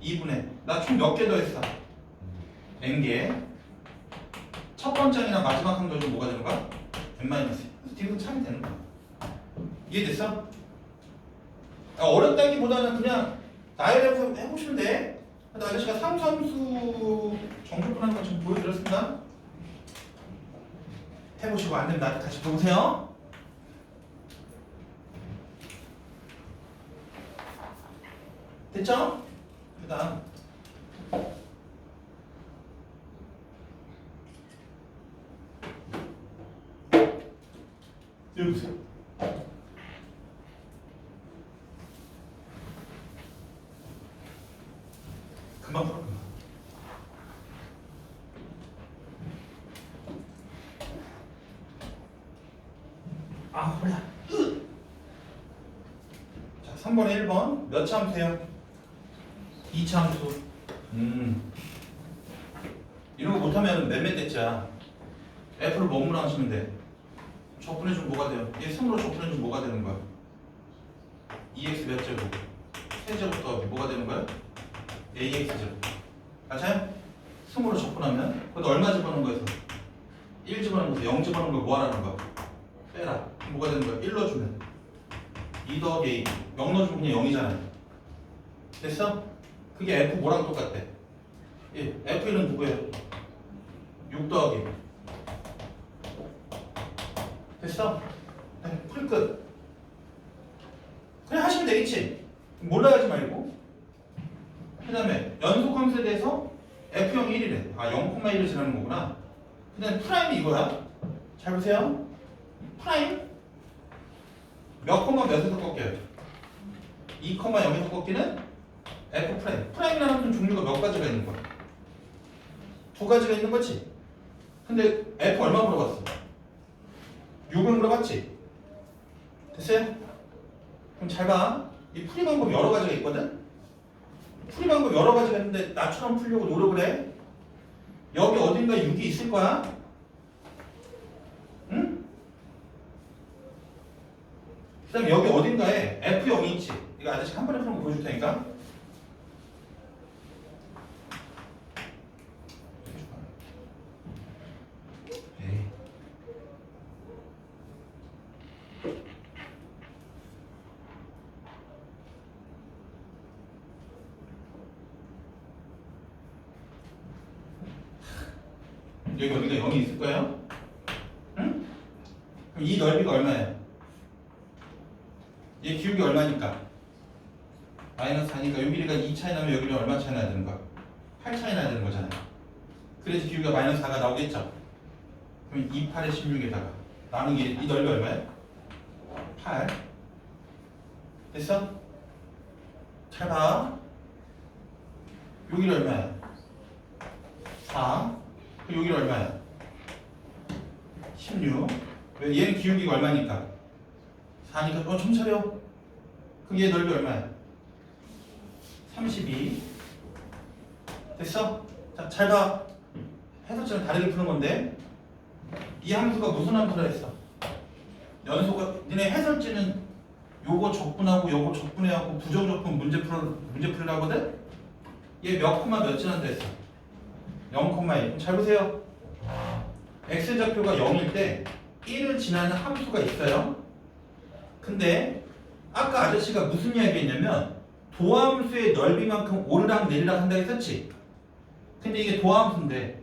Speaker 1: 2분의. 나 총 몇 개 더 했어? n개. 첫 번째이나 마지막 한 거는 뭐가 되는 거야? n-1. 뒤로 참이 되는 거야. 이해됐어? 어렵다기보다는 그냥 나에 대해서 해보시면 돼. 근데 아저씨가 상수함수 정조분하는 거 지금 보여드렸습니다. 해보시고 안 되면 나한테 다시 보세요. 됐죠? 그 다음 여기 보세요. 금방 풀어. 몰라. 자, 3번에 1번 몇 차 함수예요? 2차 함수. 이런 거 못하면 몇몇 대자. F를 뭐뭐로 하시면 돼? 적분해주면 뭐가 돼요? 얘 3으로 적분해주면 뭐가 되는 거야? 2x 몇 제곱? 세제곱더 뭐가 되는 거야? ax 제곱. 맞아요? 3으로 적분하면 그것도 얼마 집어넣은 거에서? 1 집어넣은 거에서 0 집어넣은 걸 뭐 하라는 거야? 빼라. 뭐가 되는 거야? 1 넣어주면 2 더하기 a 0 넣어주면 그냥 0이잖아요. 됐어? 그게 f 뭐랑 똑같대? f1은 누구예요? 6 더하기 됐어? 네, 풀 끝. 그냥 하시면 되겠지. 몰라 하지 말고. 그 다음에 연속함수에 대해서 f형 1이래. 0,1을 지나는 거구나. 그 다음에 프라임이 이거야. 잘 보세요. 프라임 몇 콤마 몇에서 꺾여요? 2,0에서 꺾이는 f 프라임. 프라임이라는 함수는 종류가 몇 가지가 있는 거야? 2가지가 있는 거지. 근데 f 얼마 물어봤어? 6을 물어봤지? 됐어요? 그럼 잘 봐. 이 풀이 방법 여러 가지가 있거든? 풀이 방법 여러 가지가 있는데 나처럼 풀려고 노력을 해. 여기 어딘가 6이 있을 거야? 응? 그 다음에 여기 어딘가에 F0이 있지. 이거 아저씨 한 번에 푸는 거 보여줄 테니까. 여기 어딘가 0이 있을 거예요? 응? 그럼 이 넓이가 얼마예요? 얘 기울기 얼마니까? 마이너스 4니까 여기 길이가 2 차이 나면 여기는 얼마 차이 나야 되는 거야? 8 차이 나야 되는 거잖아요. 그래서 기울기가 마이너스 4가 나오겠죠? 그럼 2, 8에 16에다가 나누기 이 넓이 얼마야? 8. 됐어? 잘 봐. 여기 얼마야? 4. 여기 얼마야? 16. 왜? 얘는 기울기가 얼마니까? 4니까 좀 차려. 그럼 얘 넓이 얼마야? 32. 됐어? 자, 잘 봐. 해설처럼 다르게 푸는 건데 이 함수가 무슨 함수라 했어? 연소가 니네 해설지는 요거 적분하고 요거 적분해하고 부정적분 문제 풀으라고 하거든? 얘 몇 콤마 몇 지난다 했어? 0,1. 잘 보세요. x좌표가 0일 때 1을 지나는 함수가 있어요. 근데 아까 아저씨가 무슨 이야기 했냐면 도함수의 넓이만큼 오르락 내리락 한다 했었지? 근데 이게 도함수인데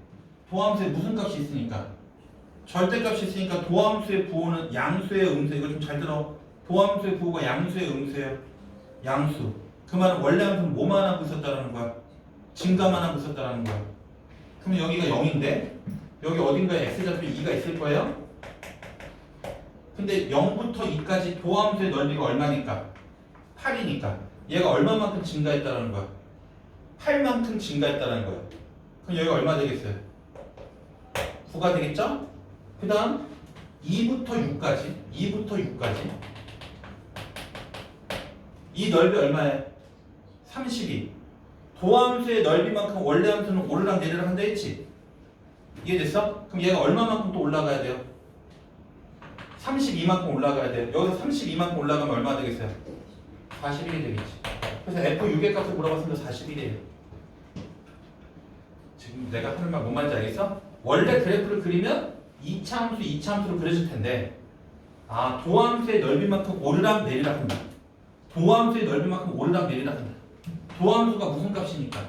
Speaker 1: 도함수에 무슨 값이 있으니까? 절대값이 있으니까 도함수의 부호는 양수의 음수. 이거 좀 잘 들어. 도함수의 부호가 양수의 음수예요. 양수. 그 말은 원래 함수는 뭐만 하고 있었다라는 거야? 증가만 하고 있었다라는 거야. 그러면 여기가 0인데 여기 어딘가에 x좌표 2가 있을 거예요? 근데 0부터 2까지 도함수의 넓이가 얼마니까? 8이니까 얘가 얼마만큼 증가했다라는 거야? 8만큼 증가했다라는 거야. 그럼 여기가 얼마 되겠어요? 9가 되겠죠? 그 다음 2부터 6까지 이 넓이 얼마예요? 32. 도함수의 넓이만큼 원래 함수는 오르락 내리락 한다 했지? 이해됐어? 그럼 얘가 얼마만큼 또 올라가야 돼요? 32만큼 올라가야 돼요. 여기서 32만큼 올라가면 얼마 되겠어요? 41이 되겠지. 그래서 F6의 값을 물어봤으면 41이에요. 지금 내가 하는 말 뭔 말인지 알겠어? 원래 그래프를 그리면 2차 함수로 그려질 텐데 도함수의 넓이만큼 오르락 내리락 한다. 도함수의 넓이만큼 오르락 내리락 한다. 도함수가 무슨 값이니까?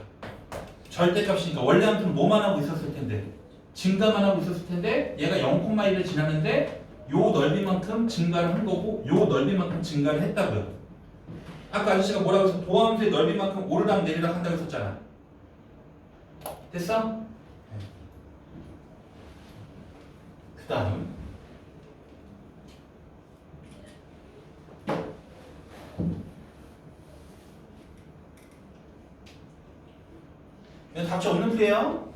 Speaker 1: 절대값이니까 원래 함수는 뭐만 하고 있었을 텐데? 증가만 하고 있었을 텐데 얘가 0,1을 지나는데 요 넓이만큼 증가를 한 거고 요 넓이만큼 증가를 했다고요. 아까 아저씨가 뭐라고 했어? 도함수의 넓이만큼 오르락 내리락 한다고 했었잖아. 됐어? 그 다음 이건 답지 없는 풀이에요.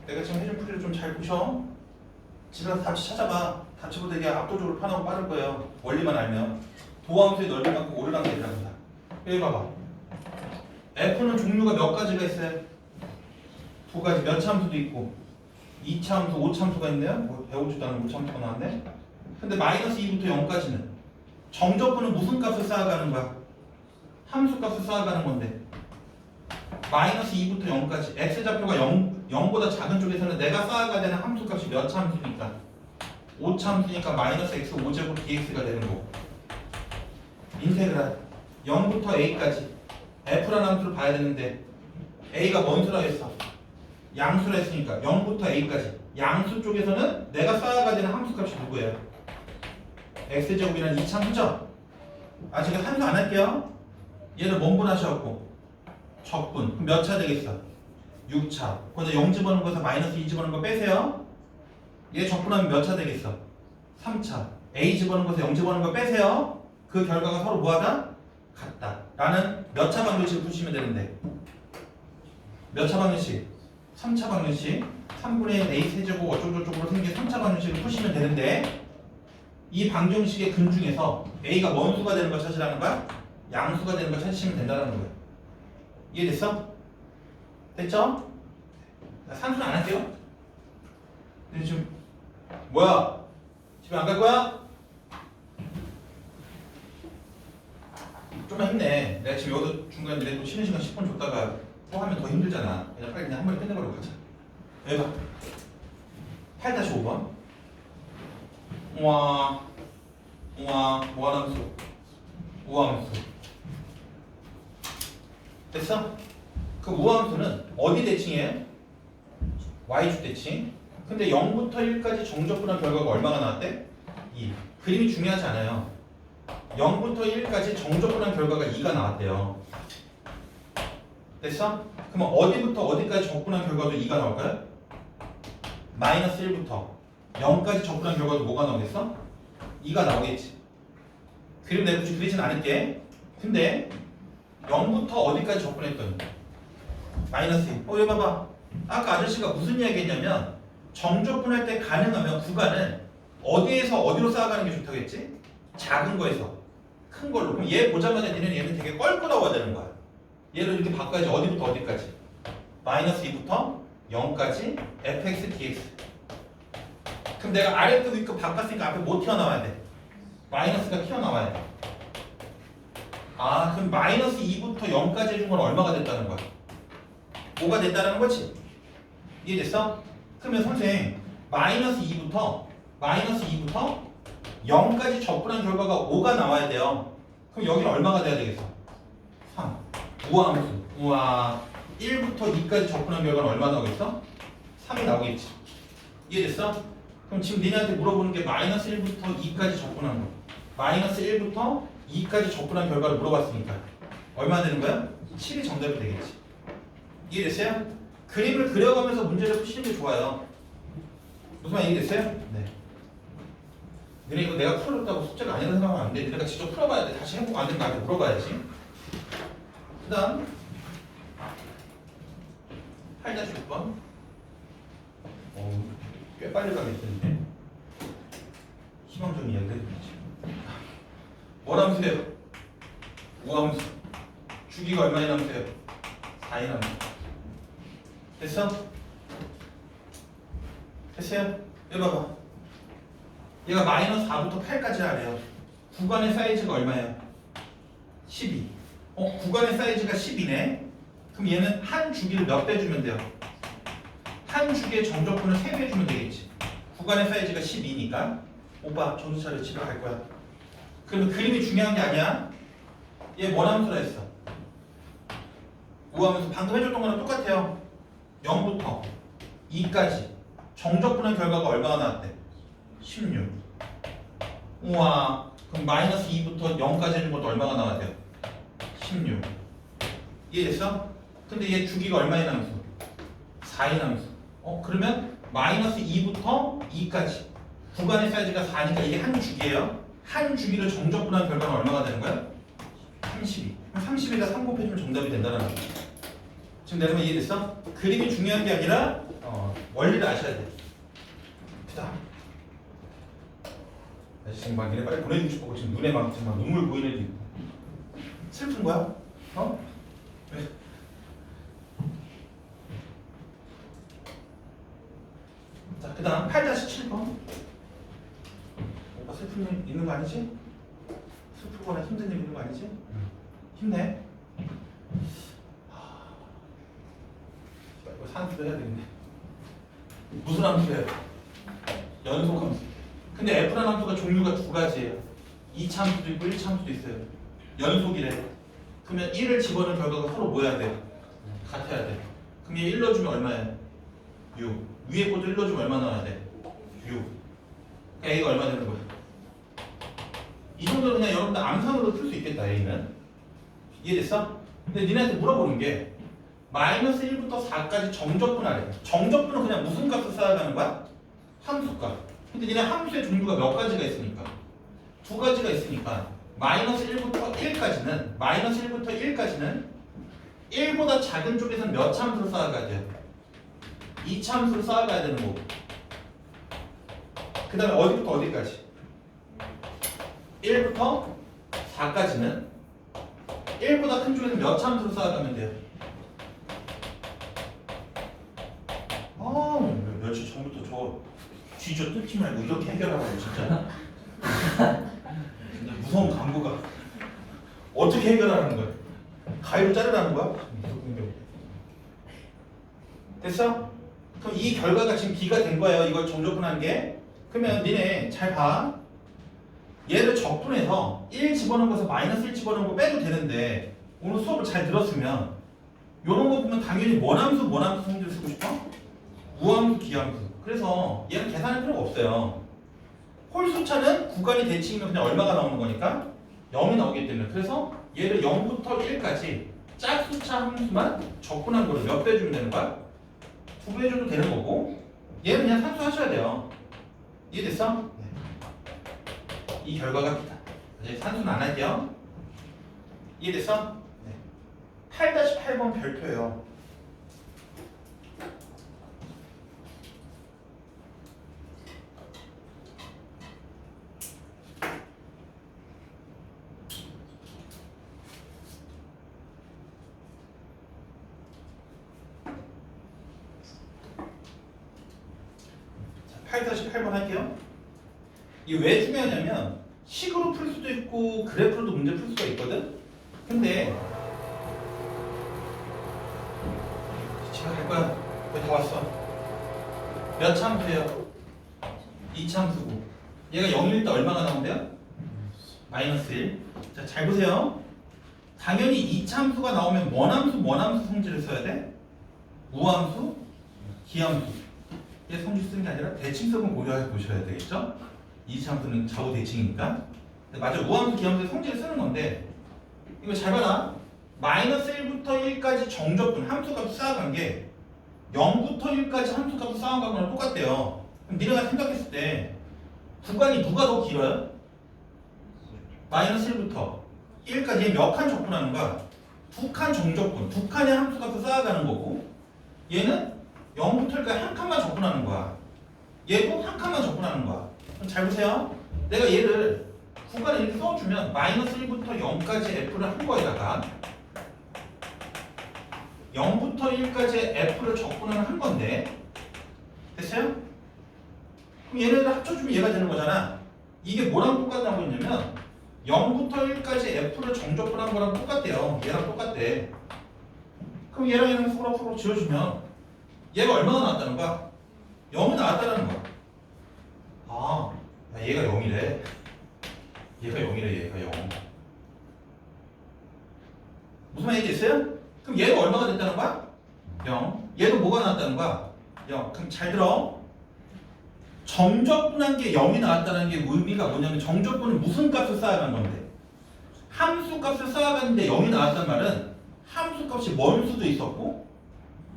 Speaker 1: 내가 지금 해준 풀이를 좀 잘 보셔. 집에 가서 답지 찾아봐. 답지보다 이게 압도적으로 편하고 빠를 거예요. 원리만 알면. 도함수의 넓이만큼 오르락 내리락 한다. 여기 봐봐. F는 종류가 몇 가지가 있어요? 두 가지. 몇 차 함수도 있고 2차 함수, 5차 함수가 있네요. 뭐 배우지도 않은 5차 함수가 나왔네. 근데 마이너스 2부터 0까지는 정적분은 무슨 값을 쌓아가는 거야? 함수 값을 쌓아가는 건데 마이너스 2부터 0까지 x좌표가 0보다 작은 쪽에서는 내가 쌓아가야 되는 함수 값이 몇 차 함수니까? 5차 함수니까 마이너스 x 5제곱 dx가 되는 거고 인테그랄 0부터 a까지 f라는 함수를 봐야 되는데 a가 뭔 수라 했어? 양수라 했으니까 0부터 a까지 양수 쪽에서는 내가 쌓아가야 되는 함수값이 누구예요? x제곱이라는 2차 함수죠? 지금 함수 안 할게요. 얘를 뭔 분하셨고 적분. 그럼 몇 차 되겠어? 6차. 거기다 0 집어넣은 거에서 마이너스 2 집어넣은 거 빼세요. 얘 적분하면 몇 차 되겠어? 3차. a 집어넣은 거에서 0 집어넣은 거 빼세요. 그 결과가 서로 뭐하다? 같다. 라는 몇 차 방정식을 푸시면 되는데 몇 차 방정식? 3차 방정식. 3분의 a 세제곱 어쩌고저쩌고로 생긴 3차 방정식을 푸시면 되는데 이 방정식의 근 중에서 a가 뭔 수가 되는 걸 찾으라는 거야? 양수가 되는 걸 찾으시면 된다는 거예요. 이해됐어? 됐죠? 산수는 안 할게요. 근데 지금 뭐야? 집에 안 갈 거야? 좀만 힘내. 내가 지금 여기서 중간에 내가 또 쉬는 시간 10분 줬다가 또 하면 더 힘들잖아. 그냥 빨리 그냥 한 번에 끝내버리고 가자. 여기 봐. 8-5번. 우와 뭐하는 수? 우함수. 됐어? 그 우함수는 어디 대칭이에요? y축 대칭. 근데 0부터 1까지 정적분한 결과가 얼마가 나왔대? 2. 그림이 중요하지 않아요. 0부터 1까지 정적분한 결과가 2가 나왔대요. 됐어? 그러면 어디부터 어디까지 적분한 결과도 2가 나올까요? 마이너스 1부터 0까지 접근한 결과도 뭐가 나오겠어? 2가 나오겠지. 그림 내가 굳이 그리진 않을게. 근데 0부터 어디까지 접근했더니 마이너스 2. 여기 봐봐. 아까 아저씨가 무슨 이야기 했냐면 정접근할 때 가능하면 구간은 어디에서 어디로 쌓아가는 게 좋다고 했지? 작은 거에서 큰 걸로. 그럼 얘 보자마자 얘는 되게 껄끄러워야 되는 거야. 얘를 이렇게 바꿔야지. 어디부터 어디까지? 마이너스 2부터 0까지 fx dx. 그럼 내가 아래급 위급 바꿨으니까 앞에 뭐 튀어나와야 돼? 마이너스가 튀어나와야 돼. 아, 그럼 마이너스 2부터 0까지 해준 건 얼마가 됐다는 거야? 5가 됐다는 거지? 이해됐어? 그러면 선생님 마이너스 2부터 0까지 접근한 결과가 5가 나와야 돼요. 그럼 여기는 얼마가 돼야 되겠어? 3. 우함수. 우와. 1부터 2까지 접근한 결과는 얼마 나오겠어? 3이 나오겠지. 이해됐어? 그럼 지금 니네한테 물어보는 게 마이너스 1부터 2까지 접근한 거. 마이너스 1부터 2까지 접근한 결과를 물어봤으니까 얼마 되는 거야? 7이 정답이 되겠지. 이해됐어요? 그림을 그려가면서 문제를 푸시는 게 좋아요. 무슨 말 이해됐어요? 네. 너네 이거 내가 풀어줬다고 숙제가 아니라는 생각하면 안 돼. 너네가 직접 풀어봐야 돼. 다시 해보고 안 되면 나한테 물어봐야지. 그 다음 8-6번. 꽤 빨리 가겠는데 희망적인 이야기가 있지. 뭐라면서요? 우함수. 주기가 얼마나 남으세요? 4이 남으세요. 됐어? 됐어요? 여기 봐봐. 얘가 마이너스 4부터 8까지 하래요. 구간의 사이즈가 얼마예요? 12. 구간의 사이즈가 10이네. 그럼 얘는 한 주기를 몇 배 주면 돼요? 한 주기의 정적분을 3배 주면 되겠지. 구간의 사이즈가 12니까 오빠 정신 차려 집에 갈 거야. 그러면 그림이 중요한 게 아니야. 얘 원함수라 했어. 우함수 방금 해줬던 거랑 똑같아요. 0부터 2까지 정적분한 결과가 얼마가 나왔대? 16. 우와. 그럼 마이너스 2부터 0까지 해준 것도 얼마가 나와야 돼요? 16. 이해됐어? 근데 얘 주기가 얼마의 함수? 4의 함수. 그러면 마이너스 2부터 2까지 구간의 사이즈가 4니까 이게 한 주기예요. 한 주기를 정적분한 결과는 얼마가 되는 거야? 32. 그럼 30에다 3 곱해주면 정답이 된다는 거야. 지금 내가 이해됐어? 그림이 중요한 게 아니라 원리를 아셔야 돼. 그다음 지금 막 얘네 빨리 보내주고 싶고 지금 눈에 막 눈물 보이는 애도 있고 슬픈 거야? 왜? 자, 그 다음 8-7번. 오빠 슬픈 일 있는 거 아니지? 슬프거나 힘든 일 있는 거 아니지? 힘내. 이거 산수도 해야 되겠네. 무슨 함수예요? 연속 함수. 근데 F라는 함수가 종류가 두 가지예요. 2차함수도 있고 1차함수도 있어요. 연속이래. 그러면 1을 집어넣은 결과가 서로 뭐 해야 돼? 같아야 돼. 그럼 얘 1 넣어주면 얼마야? 6. 위에 것도 1 넣어주면 얼마 나와야 돼? 6. 그러니까 A가 얼마 되는 거야? 이 정도는 그냥 여러분들 암산으로 풀 수 있겠다. A는. 이해됐어? 근데 니네한테 물어보는 게 마이너스 1부터 4까지 정적분하래. 정적분은 그냥 무슨 값을 쌓아가는 거야? 함수값. 근데 니네 함수의 종류가 몇 가지가 있으니까? 두 가지가 있으니까 마이너스 1부터 1까지는 1보다 작은 쪽에서는 몇 참수를 쌓아가야 돼요? 2참수를 쌓아가야 되는 거고. 그 다음에 어디부터 어디까지? 1부터 4까지는 1보다 큰 쪽에서 몇 참수를 쌓아가면 돼요? 며칠 전부터 저 쥐저 뜯지 말고 이렇게 해결하라고 진짜. 진짜 무서운 광고가. 어떻게 해결하는 거야? 가위로 자르라는 거야? 됐어? 그럼 이 결과가 지금 B가 된 거예요. 이걸 정적분한 게. 그러면 니네 잘 봐. 얘를 적분해서 1 집어넣은 거에서 마이너스 1 집어넣은 거 빼도 되는데 오늘 수업을 잘 들었으면 이런 거 보면 당연히 원함수 성질 쓰고 싶어? 우함수 기함수. 그래서 얘는 계산할 필요가 없어요. 홀수차는 구간이 대칭이면 그냥 얼마가 나오는 거니까 0이 나오기 때문에. 그래서 얘를 0부터 1까지 짝수차 함수만 적분한 거를 몇 배 주면 되는 거야? 2배 줘도 되는 거고 얘는 그냥 산수하셔야 돼요. 이해됐어? 네. 이 결과가 B다. 이제 산수는 안 할게요. 이해됐어? 네. 8-8번 별표예요. 자, 8-8번 할게요. 이게 왜 중요하냐면 식으로 풀 수도 있고 그래프로도 문제 풀 수가 있거든. 근데 집에 갈 거야. 거의 다 왔어. 몇 참수예요? 2참수고 얘가 0일 때 얼마가 나온대요? 마이너스 1. 자, 잘 보세요. 당연히 2참수가 나오면 원함수 성질을 써야 돼? 우함수, 기함수. 얘 성질 쓰는 게 아니라 대칭성을 고려해 보셔야 되겠죠? 2참수는 좌우 대칭이니까. 맞아, 우함수, 기함수의 성질을 쓰는 건데 이거 잘 봐라. 마이너스 1부터 1까지 정적분 함수값 쌓아간 게 0부터 1까지 함수값 쌓아간 거랑 똑같대요. 그럼 니네가 생각했을 때 구간이 누가 더 길어요? 마이너스 1부터 1까지 몇 칸 적분하는 거야? 2칸 정적분, 2칸의 함수값을 쌓아가는 거고 얘는 0부터 1까지 한 칸만 적분하는 거야. 얘도 한 칸만 적분하는 거야. 그럼 잘 보세요. 내가 얘를 구간을 이렇게 써주면 마이너스 1부터 0까지 F를 한 거에다가 0부터 1까지 F를 적분을 한 건데 됐어요? 그럼 얘네들 합쳐주면 얘가 되는 거잖아. 이게 뭐랑 똑같다고 했냐면 0부터 1까지 F를 정적분한 거랑 똑같대요. 얘랑 똑같대. 그럼 얘랑 얘랑 서로 지어주면 얘가 얼마나 나왔다는 거야? 0이 나왔다는 거야. 아, 얘가 0이래. 얘가 0이래. 얘가 0. 무슨 말인지 있어요? 그럼 얘가 얼마가 됐다는 거야? 0. 얘도 뭐가 나왔다는 거야? 0. 그럼 잘 들어. 정적분한 게 0이 나왔다는 게 의미가 뭐냐면 정적분은 무슨 값을 쌓아간 건데? 함수 값을 쌓아갔는데 0이 나왔단 말은 함수 값이 원수도 있었고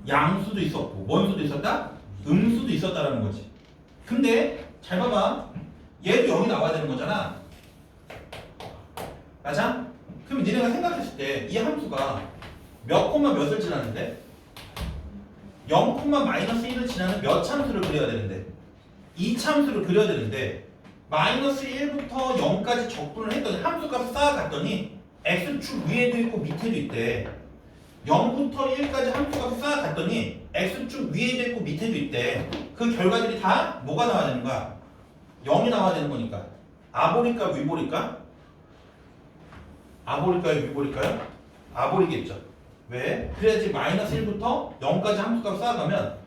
Speaker 1: 양수도 있었고 뭔 수도 있었다? 음수도 있었다라는 거지. 근데 잘 봐봐. 얘도 0이 나와야 되는 거잖아. 맞아? 그럼 니네가 생각했을 때 이 함수가 몇 콤마 몇을 지나는데? 0 콤마 마이너스 1을 지나는 몇 참수를 그려야 되는데? 2참수를 그려야 되는데 마이너스 1부터 0까지 적분을 했더니 함수값을 쌓아갔더니 x축 위에도 있고 밑에도 있대. 0부터 1까지 함수값을 쌓아갔더니 x축 위에도 있고 밑에도 있대. 그 결과들이 다 뭐가 나와야 되는 거야? 0이 나와야 되는 거니까. 아볼일까 위볼일까? 아볼일까요 위볼일까요? 아볼이겠죠. 왜? 그래야지 마이너스 1부터 0까지 함수값을 쌓아가면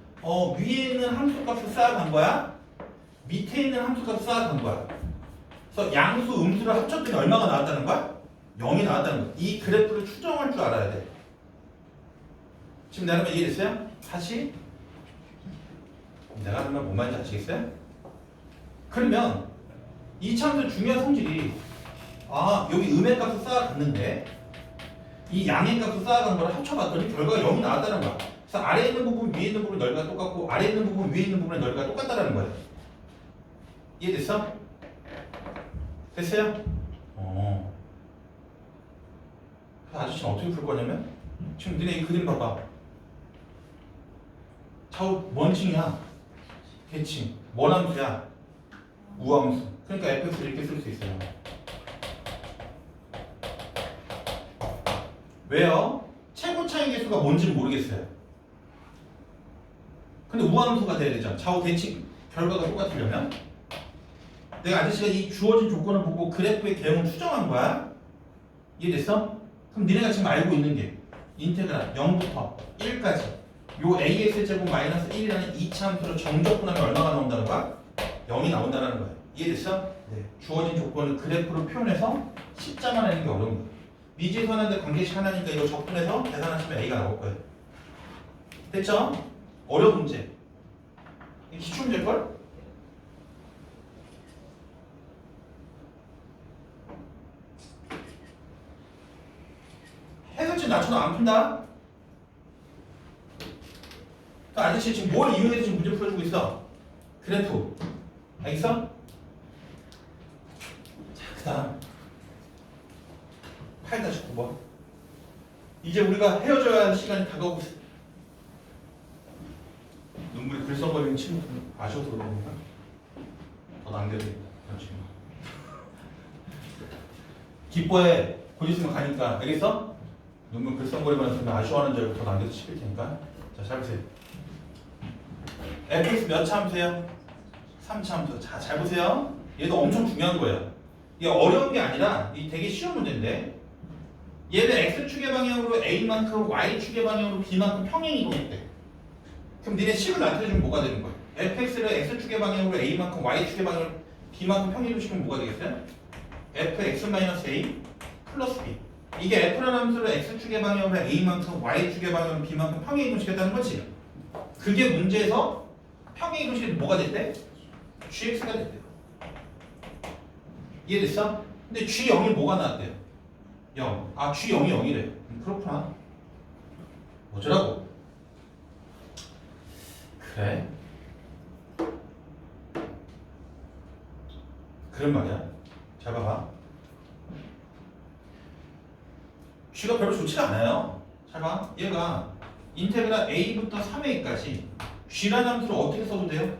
Speaker 1: 위에 있는 함수값을 쌓아간 거야? 밑에 있는 함수값을 쌓아간 거야. 그래서 양수, 음수를 합쳤더니 얼마가 나왔다는 거야? 0이 나왔다는 거야. 이 그래프를 추정할 줄 알아야 돼. 지금 내가 하면 이해됐어요? 다시 내가 하는 말 뭔 말인지 아시겠어요? 그러면 이 참수 중요한 성질이 여기 음의 값을 쌓아갔는데 이 양의 값을 쌓아간 걸 합쳐봤더니 결과가 0이 나왔다는 거야. 그래서 아래에 있는 부분, 위에 있는 부분 넓이가 똑같고 아래에 있는 부분, 위에 있는 부분의 넓이가 똑같다는 거야. 이해됐어? 됐어요? 그 아저씨는 어떻게 풀 거냐면 지금 니네 이 그림 봐봐. 좌우 뭔 층이야? 대칭. 뭔 함수야? 우함수. 그러니까 fx를 이렇게 쓸 수 있어요. 왜요? 최고 차이 계수가 뭔지는 모르겠어요. 근데 우함수가 돼야 되잖아. 좌우 대칭 결과가 똑같으려면 내가 아저씨가 이 주어진 조건을 보고 그래프의 개형을 추정한 거야. 이해됐어? 그럼 니네가 지금 알고 있는 게 인테그랄 0부터 1까지 요 ax 제곱 마이너스 1이라는 2차 함수를 정적분하면 얼마가 나온다는 거야? 0이 나온다는 거야. 이해됐어? 네. 주어진 조건을 그래프로 표현해서 십자만 내는 게 어려운 거야. 미지에서 하는데 관계식 하나니까 이거 적분해서 계산하시면 a가 나올 거예요. 됐죠? 어려운 문제. 기출 문제일걸? 해설치 낮춰도 안 푼다. 그 아저씨 지금 뭘 이용해서 지금 문제 풀어주고 있어? 그래프. 알겠어? 자, 그 다음 8-9번. 이제 우리가 헤어져야 할 시간이 다가오고 있어. 눈물이 글썽거리는 친구 아셔서 그런가? 더 남겨야겠다. 그렇지. 기뻐해. 곧 있으면 가니까. 알겠어? 눈물 글썽거리면서 아쉬워하는 줄 알고 더 남겨서 시킬 테니까. 자, 잘 보세요. fx 몇 차 함수예요? 3차 함수. 자, 잘 보세요. 얘도 엄청 중요한 거예요. 이게 어려운 게 아니라 이 되게 쉬운 문제인데 얘는 x축의 방향으로 a만큼 y축의 방향으로 b만큼 평행 이동했대. 그럼 니네 식을 나타내주면 뭐가 되는 거야? fx를 x축의 방향으로 a만큼 y축의 방향으로 b만큼 평행 이동시키면 뭐가 되겠어요? fx-a 플러스 b. 이게 f라는 함수를 x축의 방향으로 a만큼 y축의 방향으로 b만큼 평행 이동시켰다는 거지. 그게 문제에서 평행 이동시킬 때 뭐가 됐대? gx가 됐대. 이해됐어? 근데 g0이 뭐가 나왔대요? 0. 아, G0이 0이래. 그렇구나. 어쩌라고? 그래. 그런 말이야. 잘 봐봐. G가 별로 좋지가 않아요. 잘 봐. 얘가 인테그랄 A부터 3A까지 G라는 함수를 어떻게 써도 돼요?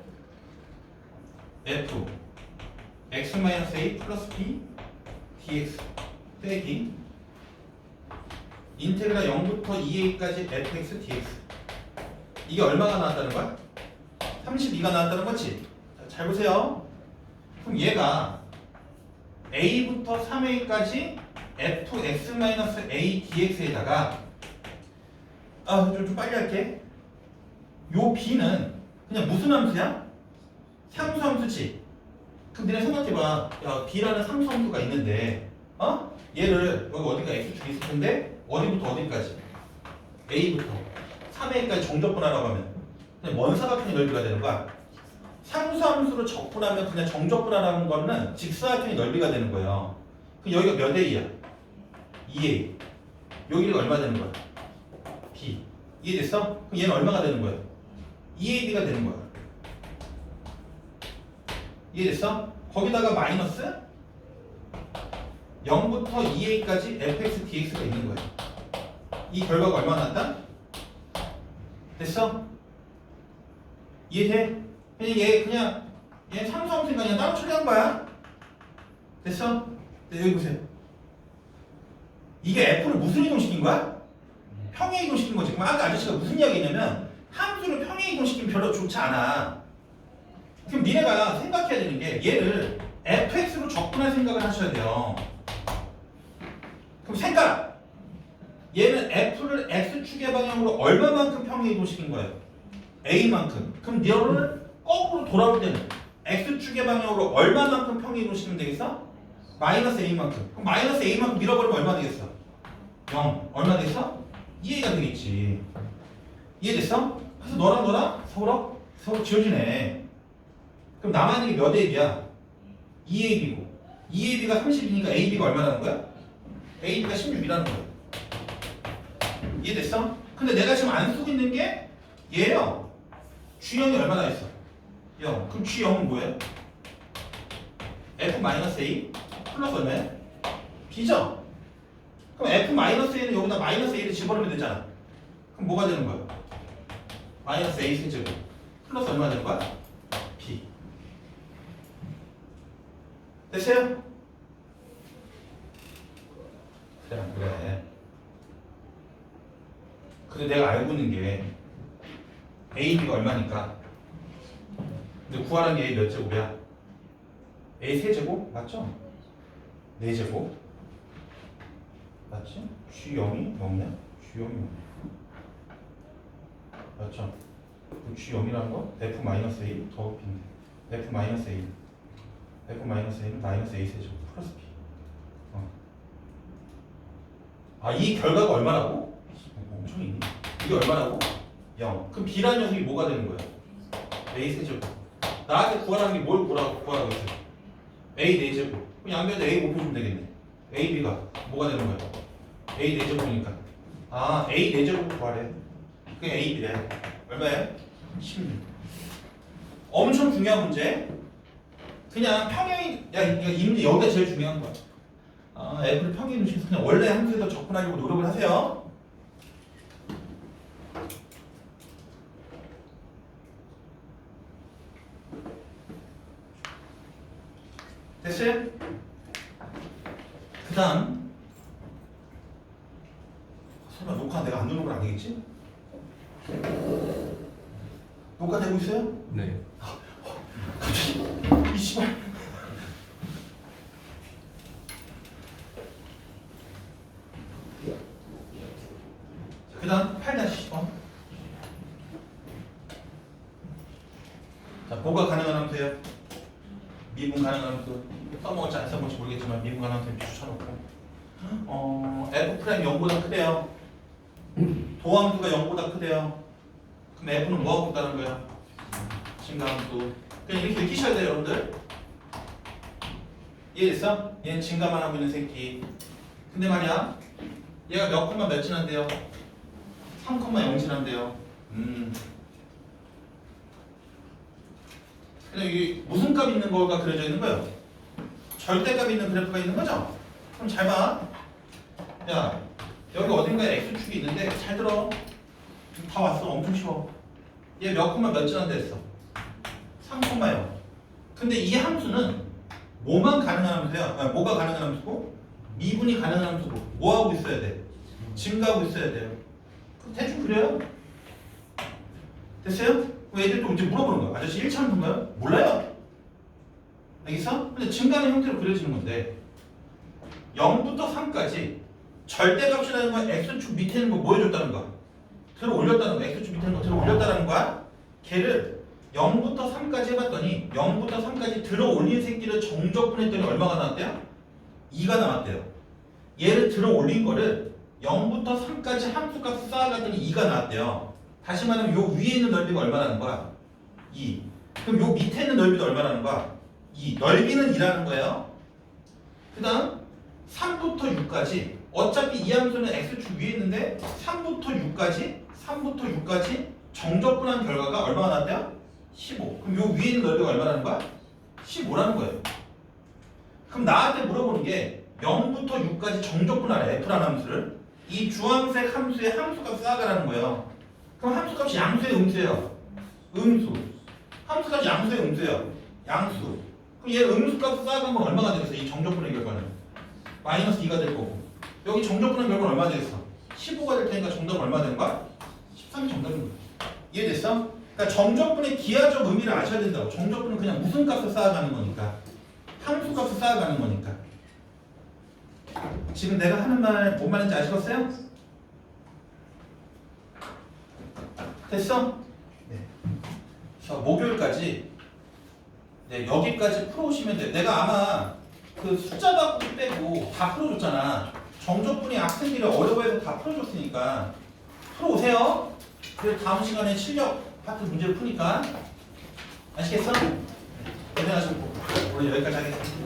Speaker 1: F x-a 플러스 b dx 빼기 인테그랄 0부터 2a까지 fx dx. 이게 얼마가 나왔다는 거야? 32가 나왔다는 거지? 자, 잘 보세요. 그럼 얘가 a부터 3a까지 fx-a dx에다가 좀 빨리 할게. 요 b는 그냥 무슨 함수야? 상수 함수지? 그럼 니네 생각해봐. 야, b라는 상수 함수가 있는데 얘를 여기 어디가 x축이 있을 텐데 어디부터 어디까지? a부터 3a까지 정적분하라고 하면 그냥 먼 사각형의 넓이가 되는 거야. 상수함수로 적분하면 그냥 정적분하라는 거는 직사각형의 넓이가 되는 거예요. 그럼 여기가 몇 a야? 2a. 여기가 얼마 되는 거야? b. 이해됐어? 그럼 얘는 얼마가 되는 거야? 2ab가 되는 거야. 이해됐어? 거기다가 마이너스 0부터 2a까지 fx dx가 있는 거예요. 이 결과가 얼마 났다? 됐어? 이해돼? 그냥 얘 상수함수니까 그냥 따로 처리한 거야. 됐어? 네, 여기 보세요. 이게 f를 무슨 이동시킨 거야? 평행 이동시킨 거지. 그럼 아까 아저씨가 무슨 이야기 했냐면 함수를 평행 이동시키면 별로 좋지 않아. 그럼 니네가 생각해야 되는 게 얘를 fx로 적분할 생각을 하셔야 돼요. 그럼 생각! 얘는 f를 x축의 방향으로 얼마만큼 평행 이동시킨 거예요? a만큼. 그럼 너를 거꾸로 돌아올 때는 x축의 방향으로 얼마만큼 평행 이동시키면 되겠어? 마이너스 a만큼. 그럼 마이너스 a만큼 밀어버리면 얼마 되겠어? 0. 얼마 되겠어? 2a가 되겠지. 이해됐어? 그래서 너랑 서로 지워지네. 그럼 남아있는 게 몇 ab야? 2ab고 2ab가 30이니까 ab가 얼마라는 거야? ab가 16이라는 거야. 이해됐어? 근데 내가 지금 안 쓰고 있는 게 얘예요. G0이 얼마나 있어? 0. 그럼 G0은 뭐예요? f-a 플러스 얼마야? b죠? 그럼 f-a는 여기다 마이너스 a를 집어넣으면 되잖아. 그럼 뭐가 되는 거야? 마이너스 a 세제곱 플러스 얼마 되는 거야? b. 됐어요? 그래 안 그래? 근데 내가 알고 있는 게 a, b가 얼마니까. 근데 구하라는 게 a 몇 제곱이야? a 세제곱? 맞죠? 4제곱 맞지? G0이 0이야? G0이 0이야. 맞죠? G0이라는 거 F-A 더욱 B인데 F-A F-A는 마이너스 A 세제곱 플러스 B. 이 결과가 얼마라고? 엄청 있네. 이게 얼마라고? 0. 그럼 B라는 녀석이 뭐가 되는 거야? A 세제곱. 나한테 구하라는 게 뭘 구하라고 했어? A 4제곱. 그럼 양변에 A 곱해주면 되겠네. A, B가 뭐가 되는 거야? A 4제곱이니까. A 4제곱 구하래. 그게 A, B래. 얼마야? 16. 엄청 중요한 문제. 그냥 평행이 여기가 제일 중요한 거야. f를 평행 중에서 그냥 원래 함수에 더 접근하려고 노력을 하세요. 됐어요? 그 다음 설마 녹화 내가 안 누른 건 아니겠지? 녹화 되고 있어요?
Speaker 2: 네.
Speaker 1: 갑자기 이 씨발 그 다음 8-10번 자 뭐가 가능한 함수예요? 미분 가능한 함수 써먹을지 안 써먹을지 모르겠지만 미분 가능한 함수 비추쳐놓고 f' 0보다 크대요. 도함수가 0보다 크대요. 그럼 f는 뭐하고 있다는 거야? 증가함수. 그냥 이렇게 느끼셔야 돼요 여러분들. 이해됐어? 얘는 증가만 하고 있는 새끼. 근데 말이야 얘가 몇 콤마 몇 진한데요? 3,0 진한데요. 그냥 이게 무슨 값 있는 거가 그려져 있는 거예요? 절대값 있는 그래프가 있는 거죠? 그럼 잘 봐. 야 여기 어딘가에 x축이 있는데 잘 들어. 다 왔어. 엄청 쉬워. 얘 몇 콤마 몇 진한데 했어? 3,0. 근데 이 함수는 뭐만 가능한 함수야? 뭐가 가능한 함수고? 미분이 가능한 함수고 뭐 하고 있어야 돼? 증가하고 있어야 돼요. 그럼 대충 그려요. 됐어요? 애들 또 이제 물어보는 거야. 아저씨 1차 함수인가요? 몰라요. 알겠어? 근데 증가하는 형태로 그려지는 건데 0부터 3까지 절대값이라는 건 x축 밑에 있는 거 뭐 해줬다는 거야? 들어 올렸다는 거야. x축 밑에 있는 거 들어 올렸다는 거야. 걔를 0부터 3까지 해봤더니 0부터 3까지 들어 올린 새끼를 정적분했더니 얼마가 나왔대요? 2가 나왔대요. 얘를 들어 올린 거를 0부터 3까지 함수값 쌓아갔더니 2가 나왔대요. 다시 말하면 요 위에 있는 넓이가 얼마라는 거야? 2. 그럼 요 밑에 있는 넓이도 얼마라는 거야? 2. 넓이는 2라는 거예요. 그 다음 3부터 6까지 어차피 이 함수는 x축 위에 있는데 3부터 6까지 정적분한 결과가 얼마가 나왔대요? 15. 그럼 요 위에 있는 넓이가 얼마라는 거야? 15라는 거예요. 그럼 나한테 물어보는 게 0부터 6까지 정적분하래 f라는 함수를 이 주황색 함수의 함수값 쌓아가라는 거예요. 그럼 함수값이 양수예요, 음수예요? 음수. 함수값이 양수예요, 음수예요? 양수. 그럼 얘 음수값 쌓아간 건 얼마가 되겠어? 이 정적분의 결과는 마이너스 2가 될 거고 여기 정적분의 결과는 얼마 되겠어? 15가 될 테니까 정답은 얼마 되는 거야? 13이 정답인 거야. 이해됐어? 그러니까 정적분의 기하적 의미를 아셔야 된다고. 정적분은 그냥 무슨 값을 쌓아가는 거니까 함수값을 쌓아가는 거니까. 지금 내가 하는 말 뭔 말인지 아시겠어요? 됐어? 네. 자, 목요일까지 네, 여기까지 풀어오시면 돼요. 내가 아마 그 숫자 바꾸기 빼고 다 풀어줬잖아. 정적분이 학생들이 어려워해서 다 풀어줬으니까 풀어오세요. 그래서 다음 시간에 실력 파트 문제를 푸니까 아시겠어? 고생하셨고 오늘 여기까지 하겠습니다.